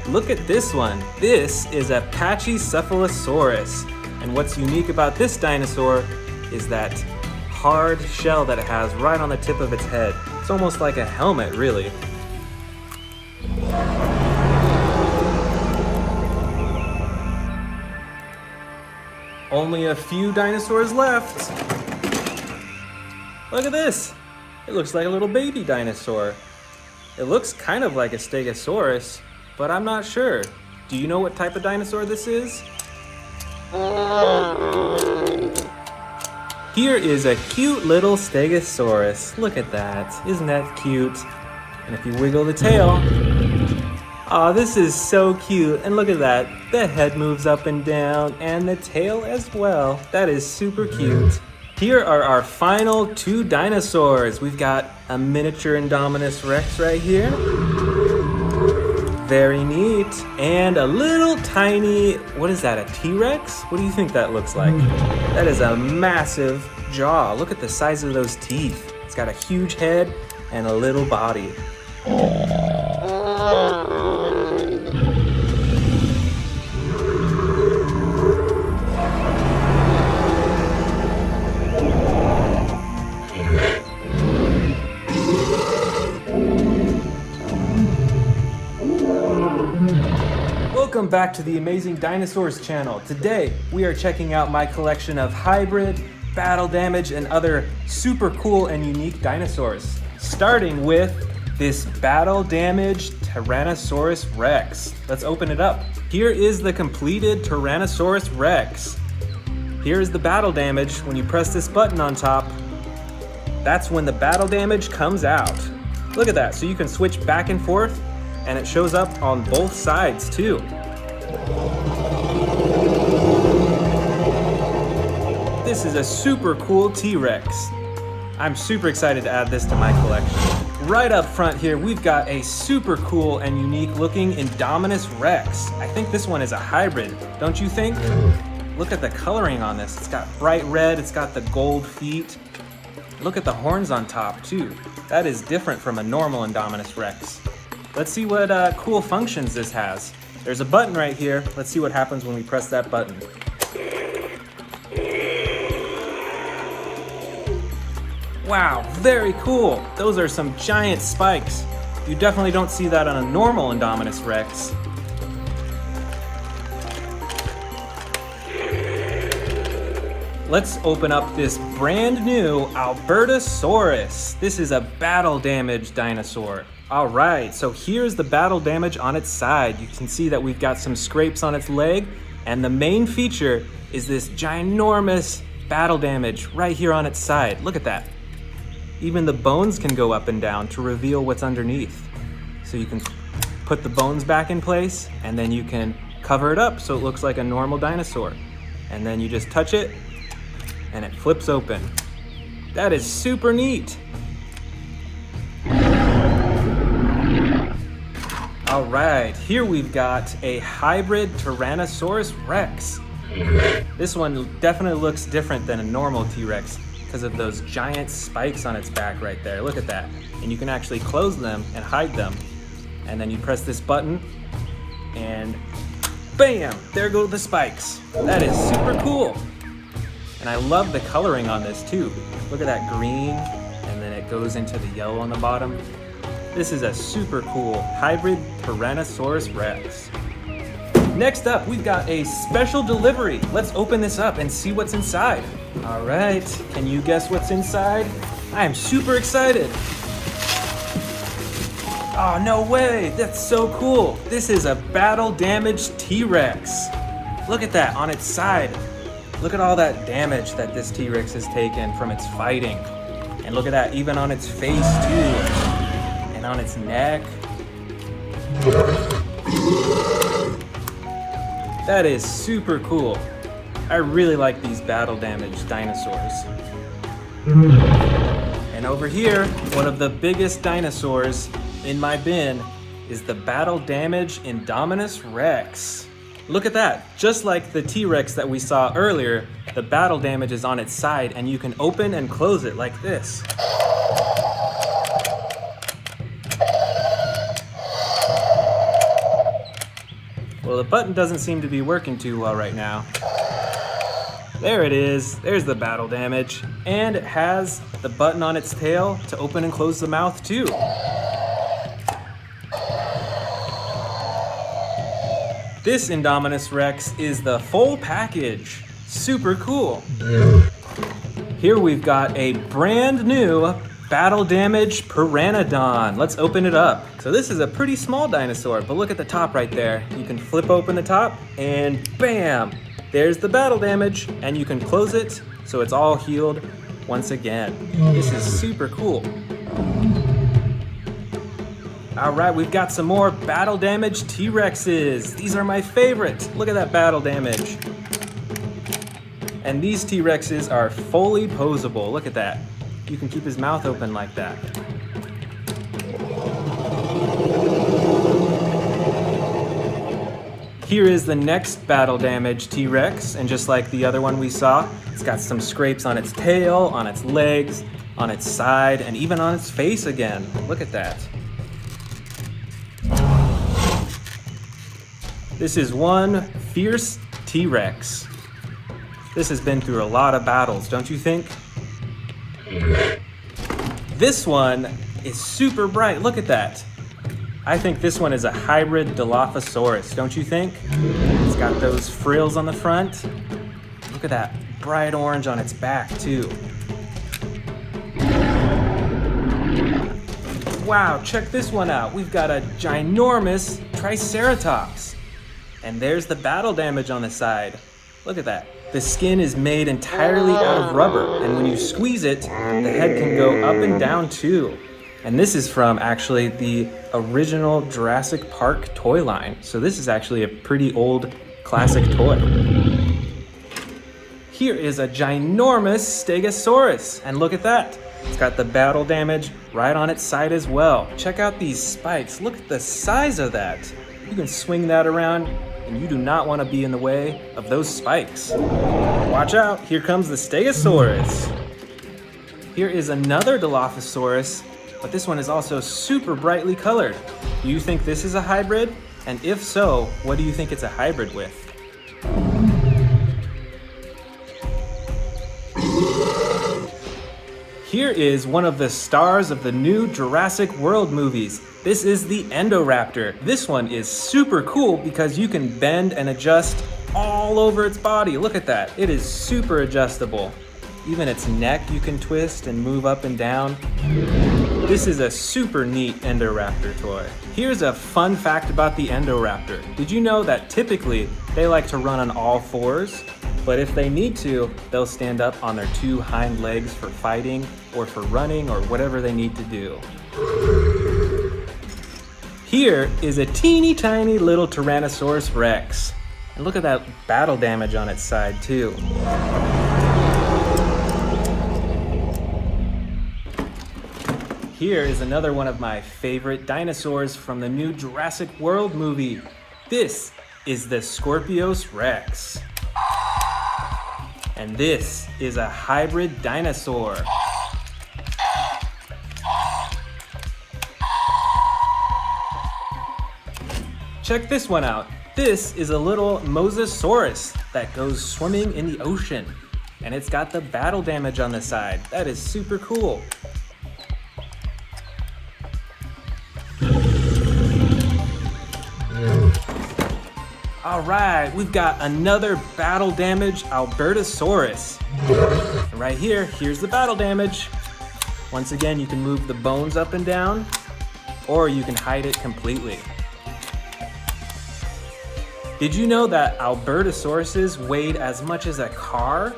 Look at this one. This is a Pachycephalosaurus. And what's unique about this dinosaur is that hard shell that it has right on the tip of its head. It's almost like a helmet, really. Only a few dinosaurs left. Look at this. It looks like a little baby dinosaur. It looks kind of like a Stegosaurus, but I'm not sure. Do you know what type of dinosaur this is? Here is a cute little Stegosaurus. Look at that. Isn't that cute? And if you wiggle the tail, oh, this is so cute. And look at that. The head moves up and down and the tail as well. That is super cute. Here are our final two dinosaurs. We've got a miniature Indominus Rex right here. Very neat. And a little tiny, what is that, a T-Rex? What do you think that looks like? That is a massive jaw. Look at the size of those teeth. It's got a huge head and a little body. Welcome back to the Amazing Dinosaurs channel. Today, we are checking out my collection of hybrid, battle damage, and other super cool and unique dinosaurs. Starting with this battle damaged Tyrannosaurus Rex. Let's open it up. Here is the completed Tyrannosaurus Rex. Here is the battle damage. When you press this button on top, that's when the battle damage comes out. Look at that. So you can switch back and forth, and it shows up on both sides too. This is a super cool T-Rex. I'm super excited to add this to my collection. Right up front here, we've got a super cool and unique looking Indominus Rex. I think this one is a hybrid, don't you think? Look at the coloring on this. It's got bright red, it's got the gold feet. Look at the horns on top too. That is different from a normal Indominus Rex. Let's see what cool functions this has. There's a button right here. Let's see what happens when we press that button. Wow, very cool. Those are some giant spikes. You definitely don't see that on a normal Indominus Rex. Let's open up this brand new Albertosaurus. This is a battle damaged dinosaur. All right, so here's the battle damage on its side. You can see that we've got some scrapes on its leg And the main feature is this ginormous battle damage right here on its side. Look at that. Even the bones can go up and down to reveal what's underneath. So you can put the bones back in place, and then you can cover it up so it looks like a normal dinosaur. And then you just touch it, and it flips open. That is super neat. All right, here we've got a hybrid Tyrannosaurus Rex. This one definitely looks different than a normal T-Rex because of those giant spikes on its back right there. Look at that. And you can actually close them and hide them. And then you press this button and bam, there go the spikes. That is super cool. And I love the coloring on this too. Look at that green, and then it goes into the yellow on the bottom. This is a super cool hybrid Tyrannosaurus Rex. Next up, we've got a special delivery. Let's open this up and see what's inside. All right, can you guess what's inside? I am super excited. Oh, no way, that's so cool. This is a battle damaged T-Rex. Look at that on its side. Look at all that damage that this T-Rex has taken from its fighting. And look at that, even on its face too. And on its neck. That is super cool. I really like these battle damaged dinosaurs. And over here, one of the biggest dinosaurs in my bin is the battle damaged Indominus Rex. Look at that, just like the T-Rex that we saw earlier, the battle damage is on its side and you can open and close it like this. Well, the button doesn't seem to be working too well right now. There it is, there's the battle damage. And it has the button on its tail to open and close the mouth too. This Indominus Rex is the full package. Super cool. Here we've got a brand new battle damaged Pteranodon. Let's open it up. So this is a pretty small dinosaur, but look at the top right there. You can flip open the top and bam, there's the battle damage, and you can close it so it's all healed once again. This is super cool. All right, we've got some more battle damaged T-Rexes. These are my favorite. Look at that battle damage. And these T-Rexes are fully posable. Look at that. You can keep his mouth open like that. Here is the next battle damaged T-Rex, and just like the other one we saw, it's got some scrapes on its tail, on its legs, on its side, and even on its face again. Look at that. This is one fierce T-Rex. This has been through a lot of battles, don't you think? This one is super bright. Look at that. I think this one is a hybrid Dilophosaurus, don't you think? It's got those frills on the front. Look at that bright orange on its back too. Wow, check this one out. We've got a ginormous Triceratops. And there's the battle damage on the side. Look at that. The skin is made entirely out of rubber, and when you squeeze it, the head can go up and down too. And this is from actually the original Jurassic Park toy line. So this is actually a pretty old classic toy. Here is a ginormous Stegosaurus, and look at that. It's got the battle damage right on its side as well. Check out these spikes. Look at the size of that. You can swing that around, and you do not want to be in the way of those spikes. Watch out, here comes the Stegosaurus. Here is another Dilophosaurus, but this one is also super brightly colored. Do you think this is a hybrid? And if so, what do you think it's a hybrid with? Here is one of the stars of the new Jurassic World movies. This is the Endoraptor. This one is super cool because you can bend and adjust all over its body. Look at that. It is super adjustable. Even its neck you can twist and move up and down. This is a super neat Endoraptor toy. Here's a fun fact about the Endoraptor. Did you know that typically they like to run on all fours? But if they need to, they'll stand up on their two hind legs for fighting or for running or whatever they need to do. Here is a teeny tiny little Tyrannosaurus Rex. And look at that battle damage on its side too. Here is another one of my favorite dinosaurs from the new Jurassic World movie. This is the Scorpios Rex. And this is a hybrid dinosaur. Check this one out. This is a little Mosasaurus that goes swimming in the ocean. And it's got the battle damage on the side. That is super cool. All right, we've got another battle damage Albertosaurus. And right here, here's the battle damage. Once again, you can move the bones up and down, or you can hide it completely. Did you know that Albertosauruses weighed as much as a car?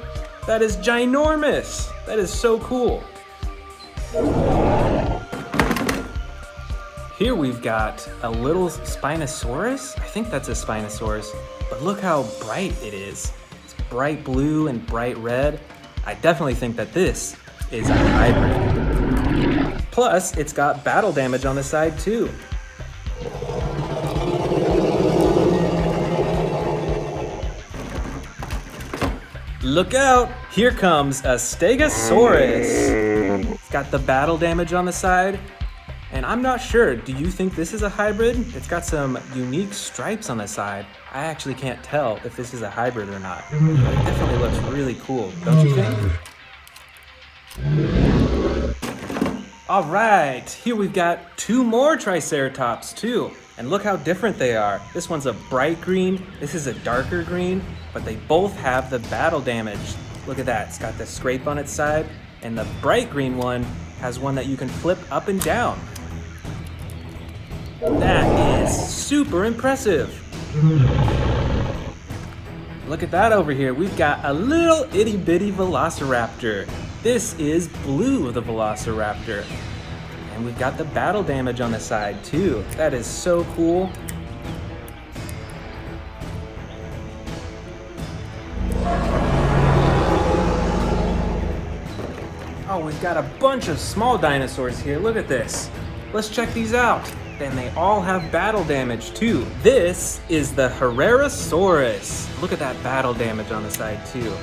That is ginormous. That is so cool. Here we've got a little Spinosaurus. I think that's a Spinosaurus, but look how bright it is. It's bright blue and bright red. I definitely think that this is a hybrid. Plus, it's got battle damage on the side too. Look out, here comes a Stegosaurus. It's got the battle damage on the side. And I'm not sure, do you think this is a hybrid? It's got some unique stripes on the side. I actually can't tell if this is a hybrid or not. But it definitely looks really cool, don't you think? All right, here we've got two more Triceratops too. And look how different they are. This one's a bright green, this is a darker green, but they both have the battle damage. Look at that, it's got the scrape on its side, and the bright green one has one that you can flip up and down. That is super impressive. Look at that over here. We've got a little itty bitty Velociraptor. This is Blue the Velociraptor. And we've got the battle damage on the side too. That is so cool. Oh, we've got a bunch of small dinosaurs here. Look at this. Let's check these out. And they all have battle damage too. This is the Herrerasaurus. Look at that battle damage on the side too.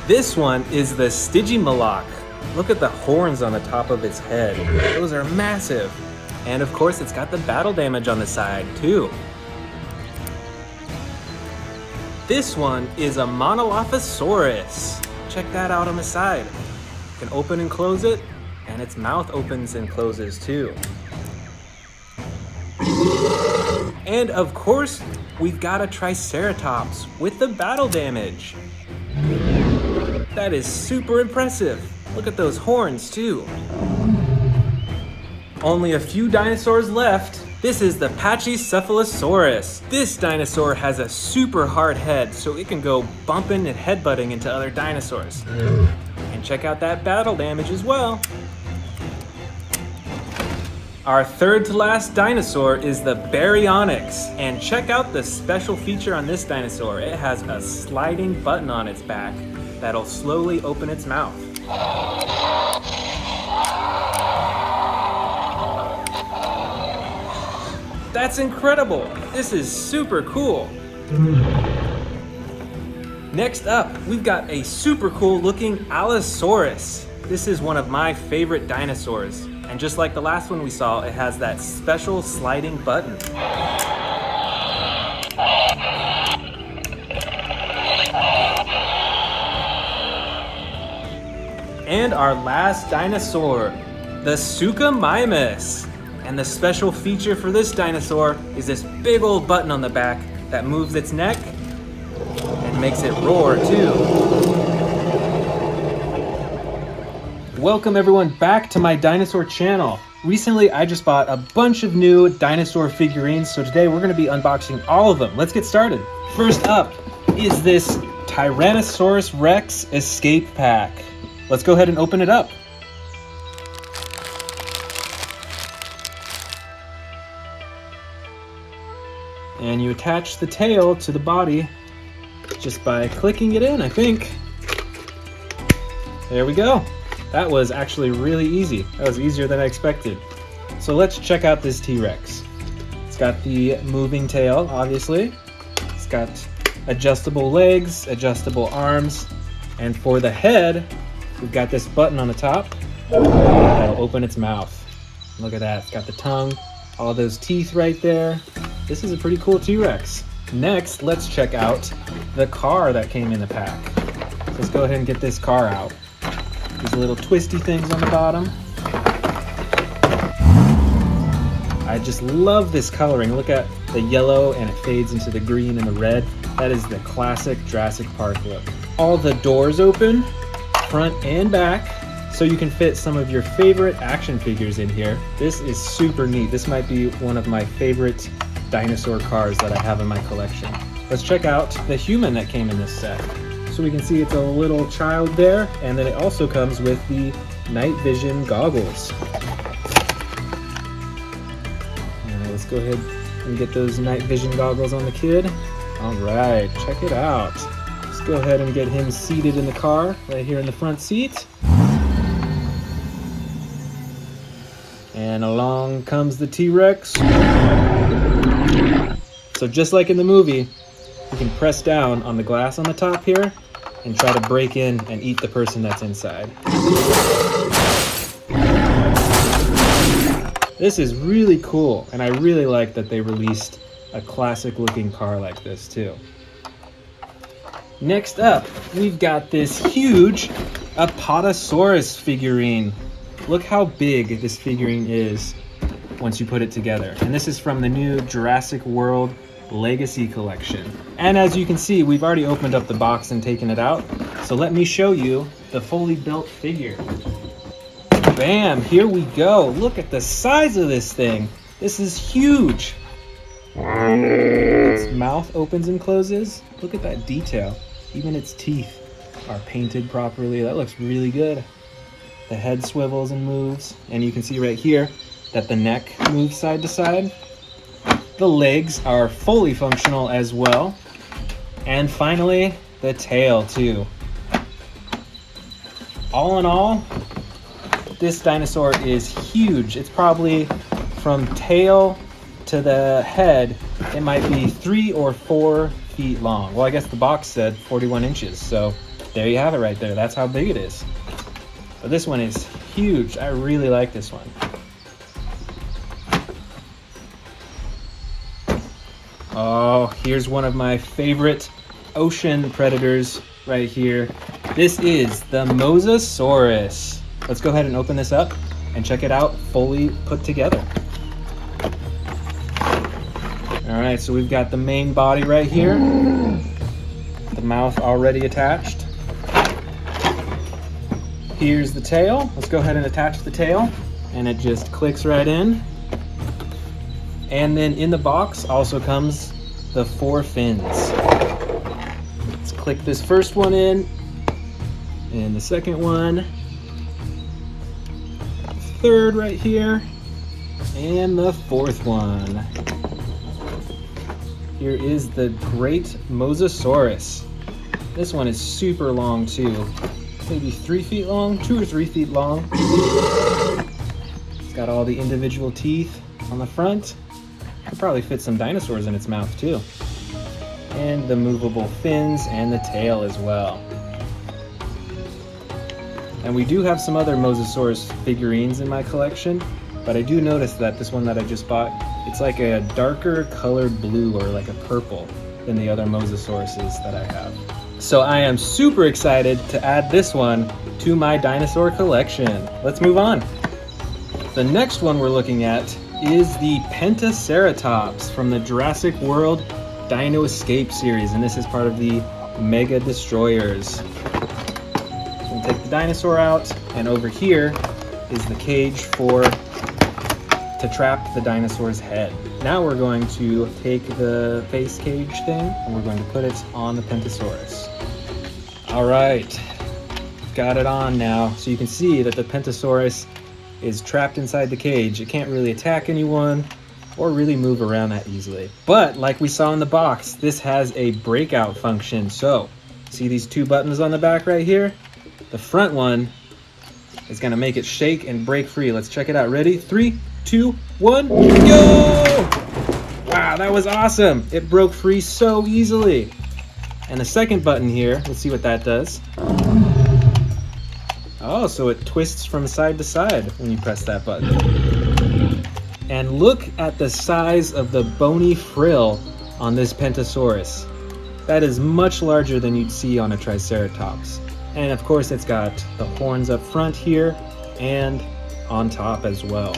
This one is the Stygimoloch. Look at the horns on the top of its head. Those are massive. And of course, it's got the battle damage on the side too. This one is a Monolophosaurus. Check that out on the side. You can open and close it, and its mouth opens and closes too. And of course, we've got a Triceratops with the battle damage. That is super impressive. Look at those horns too. Only a few dinosaurs left. This is the Pachycephalosaurus. This dinosaur has a super hard head, so it can go bumping and headbutting into other dinosaurs. And check out that battle damage as well. Our third to last dinosaur is the Baryonyx. And check out the special feature on this dinosaur. It has a sliding button on its back that'll slowly open its mouth. That's incredible. This is super cool. Next up, we've got a super cool looking Allosaurus. This is one of my favorite dinosaurs. And just like the last one we saw, it has that special sliding button. And our last dinosaur, the Suchomimus. And the special feature for this dinosaur is this big old button on the back that moves its neck and makes it roar too. Welcome everyone back to my dinosaur channel. Recently, I just bought a bunch of new dinosaur figurines, so today we're gonna be unboxing all of them. Let's get started. First up is this Tyrannosaurus Rex Escape Pack. Let's go ahead and open it up. And you attach the tail to the body just by clicking it in, I think. There we go. That was actually really easy. That was easier than I expected. So let's check out this T-Rex. It's got the moving tail, obviously. It's got adjustable legs, adjustable arms, and for the head, we've got this button on the top that'll open its mouth. Look at that, it's got the tongue, all those teeth right there. This is a pretty cool T-Rex. Next, let's check out the car that came in the pack. So let's go ahead and get this car out. These little twisty things on the bottom. I just love this coloring. Look at the yellow and it fades into the green and the red. That is the classic Jurassic Park look. All the doors open, front and back, so you can fit some of your favorite action figures in here. This is super neat. This might be one of my favorite dinosaur cars that I have in my collection. Let's check out the human that came in this set. So we can see it's a little child there, and then it also comes with the night vision goggles. Alright, let's go ahead and get those night vision goggles on the kid. Alright, check it out. Let's go ahead and get him seated in the car, right here in the front seat. And along comes the T-Rex. So just like in the movie, you can press down on the glass on the top here and try to break in and eat the person that's inside. This is really cool, and I really like that they released a classic looking car like this too. Next up, we've got this huge Apatosaurus figurine. Look how big this figurine is once you put it together. And this is from the new Jurassic World Legacy collection. And as you can see, we've already opened up the box and taken it out. So let me show you the fully built figure. Bam, here we go. Look at the size of this thing. This is huge. Its mouth opens and closes. Look at that detail. Even its teeth are painted properly. That looks really good. The head swivels and moves. And you can see right here that the neck moves side to side. The legs are fully functional as well. And finally, the tail too. All in all, this dinosaur is huge. It's probably from tail to the head, it might be 3 or 4 feet long. Well, I guess the box said 41 inches. So there you have it right there. That's how big it is. But this one is huge. I really like this one. Oh, here's one of my favorite ocean predators right here. This is the Mosasaurus. Let's go ahead and open this up and check it out fully put together. All right, so we've got the main body right here. The mouth already attached. Here's the tail. Let's go ahead and attach the tail. And it just clicks right in. And then in the box also comes the 4 fins. Let's click this first one in, and the second one, third right here, and the 4th one. Here is the great Mosasaurus. This one is super long too. Maybe 3 feet long, 2 or 3 feet long. It's got all the individual teeth on the front. Could probably fit some dinosaurs in its mouth too. And the movable fins and the tail as well. And we do have some other Mosasaurus figurines in my collection, but I do notice that this one that I just bought, it's like a darker colored blue or like a purple than the other Mosasauruses that I have. So I am super excited to add this one to my dinosaur collection. Let's move on. The next one we're looking at is the Pentaceratops from the Jurassic World Dino Escape series, and this is part of the Mega Destroyers. We'll take the dinosaur out, and over here is the cage to trap the dinosaur's head. Now we're going to take the face cage thing and we're going to put it on the Pentosaurus. All right, got it on now. So you can see that the Pentosaurus is trapped inside the cage. It can't really attack anyone or really move around that easily. But like we saw in the box, this has a breakout function. So see these two buttons on the back right here? The front one is gonna make it shake and break free. Let's check it out. Ready? 3, 2, 1, go! Wow, that was awesome. It broke free so easily. And the second button here, let's see what that does. Oh, so it twists from side to side when you press that button. And look at the size of the bony frill on this Pentosaurus. That is much larger than you'd see on a Triceratops. And of course it's got the horns up front here and on top as well.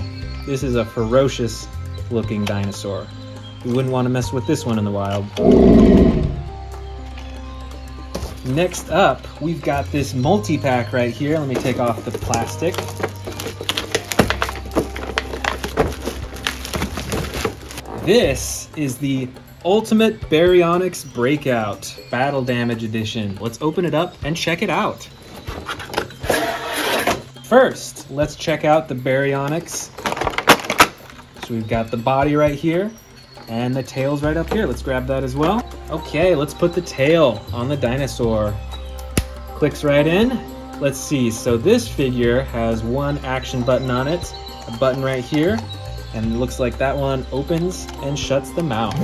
This is a ferocious looking dinosaur. You wouldn't want to mess with this one in the wild. Next up, we've got this multi-pack right here. Let me take off the plastic. This is the Ultimate Baryonyx Breakout Battle Damage Edition. Let's open it up and check it out. First, let's check out the Baryonyx. So we've got the body right here and the tail's right up here. Let's grab that as well. Okay, let's put the tail on the dinosaur. Clicks right in. Let's see, so this figure has one action button on it, a button right here, and it looks like that one opens and shuts the mouth.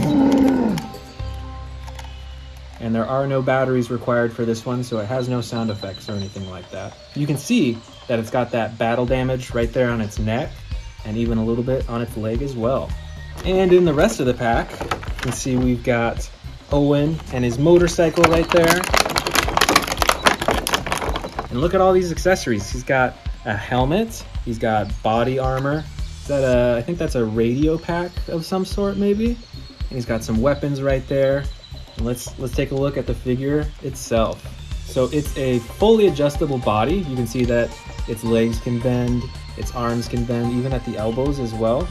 And there are no batteries required for this one, so it has no sound effects or anything like that. You can see that it's got that battle damage right there on its neck, and even a little bit on its leg as well. And in the rest of the pack, you can see we've got Owen and his motorcycle right there. And look at all these accessories. He's got a helmet, he's got body armor. Is that I think that's a radio pack of some sort maybe? And he's got some weapons right there. And let's take a look at the figure itself. So it's a fully adjustable body. You can see that its legs can bend, its arms can bend, even at the elbows as well.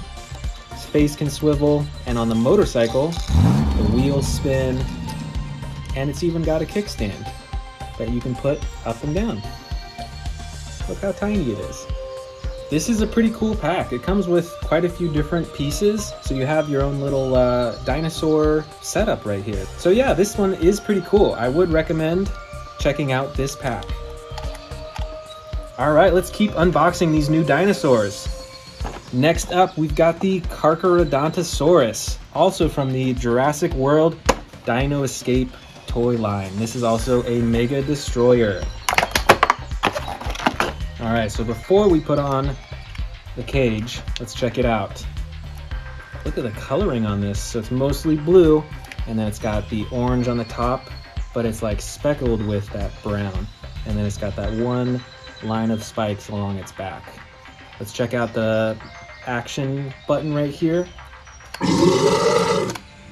Its face can swivel, and on the motorcycle, the wheels spin, and it's even got a kickstand that you can put up and down. Look how tiny it is. This is a pretty cool pack. It comes with quite a few different pieces, so you have your own little dinosaur setup right here. So yeah, this one is pretty cool. I would recommend checking out this pack. All right, let's keep unboxing these new dinosaurs. Next up, we've got the Carcharodontosaurus, also from the Jurassic World Dino Escape toy line. This is also a Mega Destroyer. All right, so before we put on the cage, let's check it out. Look at the coloring on this. So it's mostly blue, and then it's got the orange on the top, but it's like speckled with that brown. And then it's got that one line of spikes along its back. Let's check out the action button right here.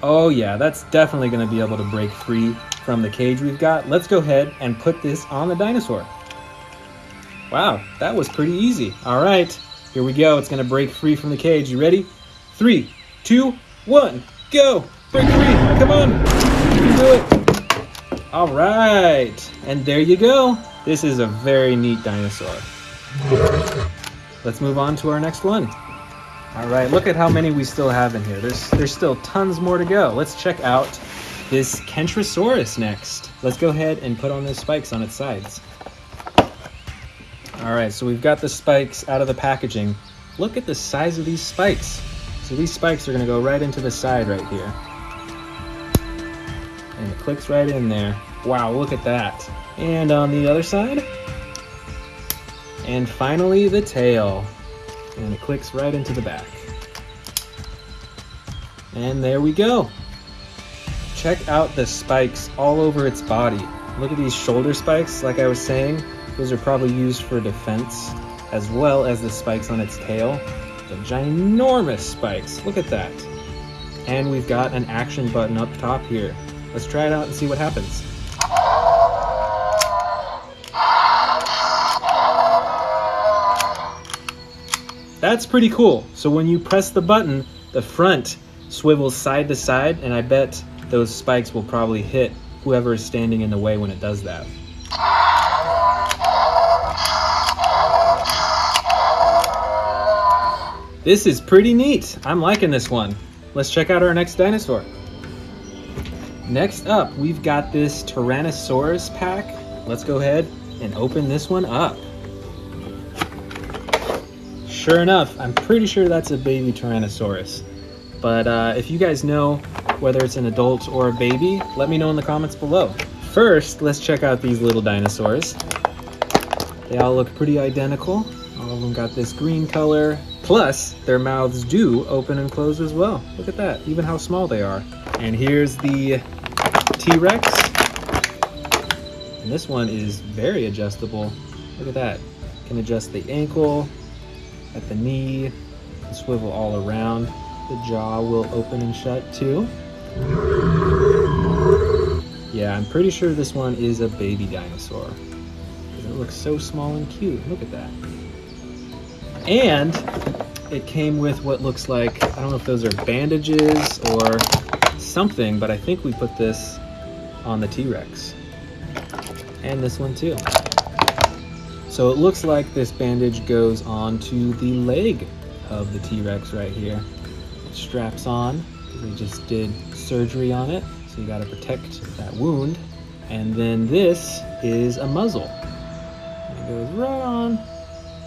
Oh yeah, that's definitely gonna be able to break free from the cage we've got. Let's go ahead and put this on the dinosaur. Wow, that was pretty easy. All right, here we go. It's gonna break free from the cage. You ready? 3, 2, 1, go! Break free, come on, you can do it. All right, and there you go. This is a very neat dinosaur. Let's move on to our next one. All right, look at how many we still have in here. There's still tons more to go. Let's check out this Kentrosaurus next. Let's go ahead and put on those spikes on its sides. All right, so we've got the spikes out of the packaging. Look at the size of these spikes. So these spikes are gonna go right into the side right here. And it clicks right in there. Wow, look at that. And on the other side. And finally the tail. And it clicks right into the back. And there we go. Check out the spikes all over its body. Look at these shoulder spikes, like I was saying. Those are probably used for defense, as well as the spikes on its tail. The ginormous spikes, look at that. And we've got an action button up top here. Let's try it out and see what happens. That's pretty cool. So when you press the button, the front swivels side to side, and I bet those spikes will probably hit whoever is standing in the way when it does that. This is pretty neat. I'm liking this one. Let's check out our next dinosaur. Next up, we've got this Tyrannosaurus pack. Let's go ahead and open this one up. Sure enough, I'm pretty sure that's a baby Tyrannosaurus. But if you guys know whether it's an adult or a baby, let me know in the comments below. First, let's check out these little dinosaurs. They all look pretty identical. All of them got this green color. Plus, their mouths do open and close as well. Look at that, even how small they are. And here's the T-Rex. And this one is very adjustable. Look at that. Can adjust the ankle, at the knee, and swivel all around. The jaw will open and shut too. Yeah, I'm pretty sure this one is a baby dinosaur. It looks so small and cute. Look at that. And it came with what looks like, I don't know if those are bandages or something, but I think we put this on the T-Rex. And this one too. So it looks like this bandage goes onto the leg of the T-Rex right here. It straps on, because we just did surgery on it, so you gotta protect that wound. And then this is a muzzle. And it goes right on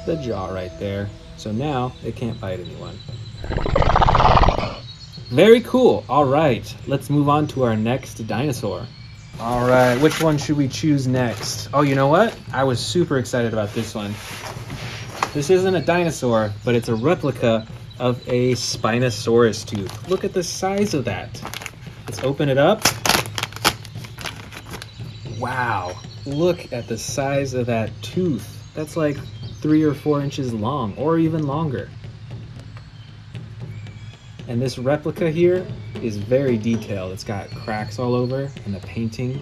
the jaw right there. So now it can't bite anyone. Very cool. All right, let's move on to our next dinosaur. All right, which one should we choose next? Oh, you know what? I was super excited about this one. This isn't a dinosaur, but it's a replica of a Spinosaurus tooth. Look at the size of that. Let's open it up. Wow, look at the size of that tooth. That's like 3 or 4 inches long, or even longer. And this replica here is very detailed. It's got cracks all over, and the painting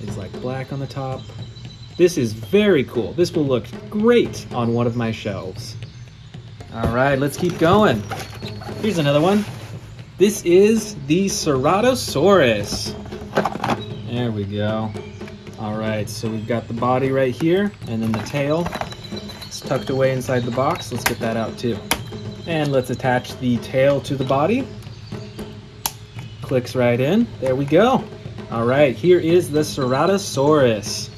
is like black on the top. This is very cool. This will look great on one of my shelves. All right, let's keep going. Here's another one. This is the Scelidosaurus. There we go. All right, so we've got the body right here, and then the tail. It's tucked away inside the box. Let's get that out too. And let's attach the tail to the body. Clicks right in. There we go. All right, here is the Scelidosaurus.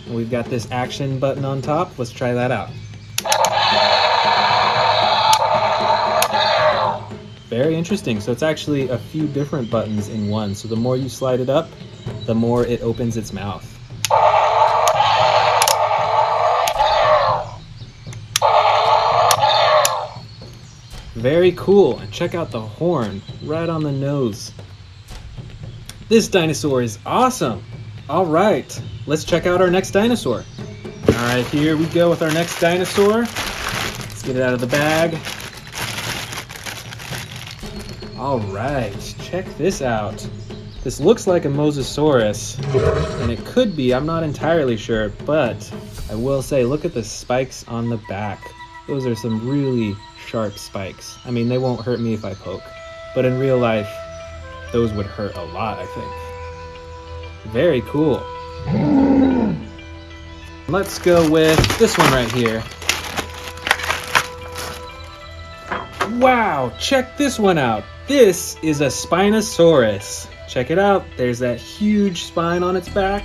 And we've got this action button on top. Let's try that out. Very interesting. So it's actually a few different buttons in one. So the more you slide it up, the more it opens its mouth. Very cool. And check out the horn right on the nose. This dinosaur is awesome. All right, let's check out our next dinosaur. All right, here we go with our next dinosaur. Let's get it out of the bag. All right, check this out. This looks like a Mosasaurus, and it could be, I'm not entirely sure, but I will say, look at the spikes on the back. Those are some really sharp spikes. I mean, they won't hurt me if I poke, but in real life, those would hurt a lot, I think. Very cool. Let's go with this one right here. Wow, check this one out. This is a Spinosaurus. Check it out. There's that huge spine on its back.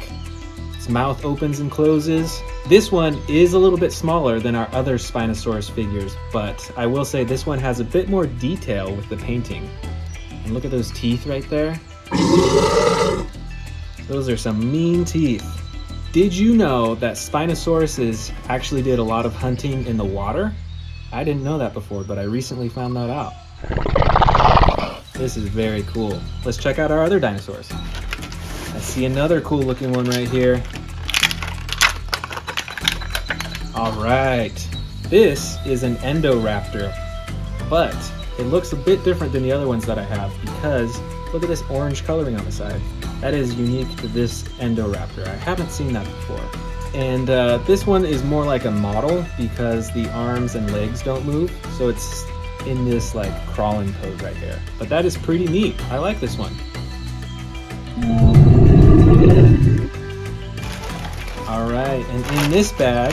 Its mouth opens and closes. This one is a little bit smaller than our other Spinosaurus figures, but I will say this one has a bit more detail with the painting. And look at those teeth right there. Those are some mean teeth. Did you know that Spinosauruses actually did a lot of hunting in the water? I didn't know that before, but I recently found that out. This is very cool. Let's check out our other dinosaurs. I see another cool looking one right here. All right, this is an Endoraptor, but it looks a bit different than the other ones that I have because look at this orange coloring on the side. That is unique to this Endoraptor. I haven't seen that before. And this one is more like a model because the arms and legs don't move. So it's in this like crawling pose right here. But that is pretty neat. I like this one. All right, and in this bag,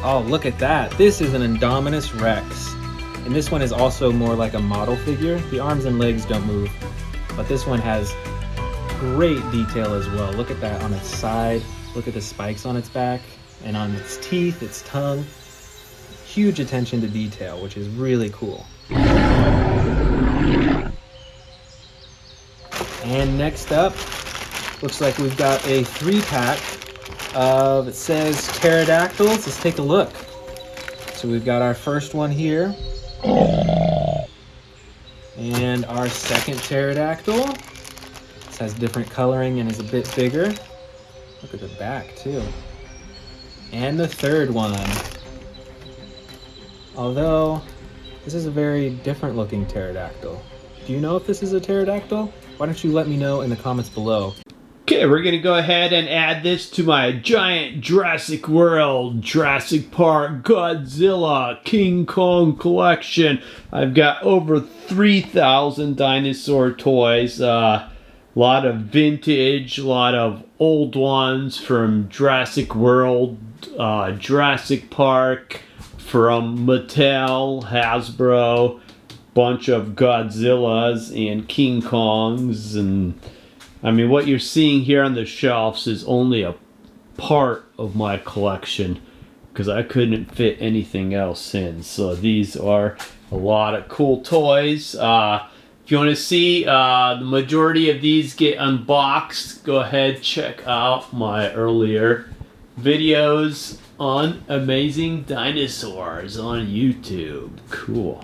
oh, look at that. This is an Indominus Rex. And this one is also more like a model figure. The arms and legs don't move, but this one has great detail as well. Look at that on its side. Look at the spikes on its back and on its teeth, its tongue. Huge attention to detail, which is really cool. And next up, looks like we've got a 3-pack of, it says pterodactyls. Let's take a look. So we've got our first one here. And our second pterodactyl. This has different coloring and is a bit bigger. Look at the back too. And the third one. Although, this is a very different looking pterodactyl. Do you know if this is a pterodactyl? Why don't you let me know in the comments below. Okay, we're gonna go ahead and add this to my giant Jurassic World, Jurassic Park, Godzilla, King Kong collection. I've got over 3,000 dinosaur toys. A lot of vintage, a lot of old ones from Jurassic World, Jurassic Park, from Mattel, Hasbro, bunch of Godzillas and King Kongs. And I mean, what you're seeing here on the shelves is only a part of my collection because I couldn't fit anything else in. So these are a lot of cool toys. If you want to see the majority of these get unboxed, go ahead, check out my earlier videos on Amazing Dinosaurs on YouTube. Cool.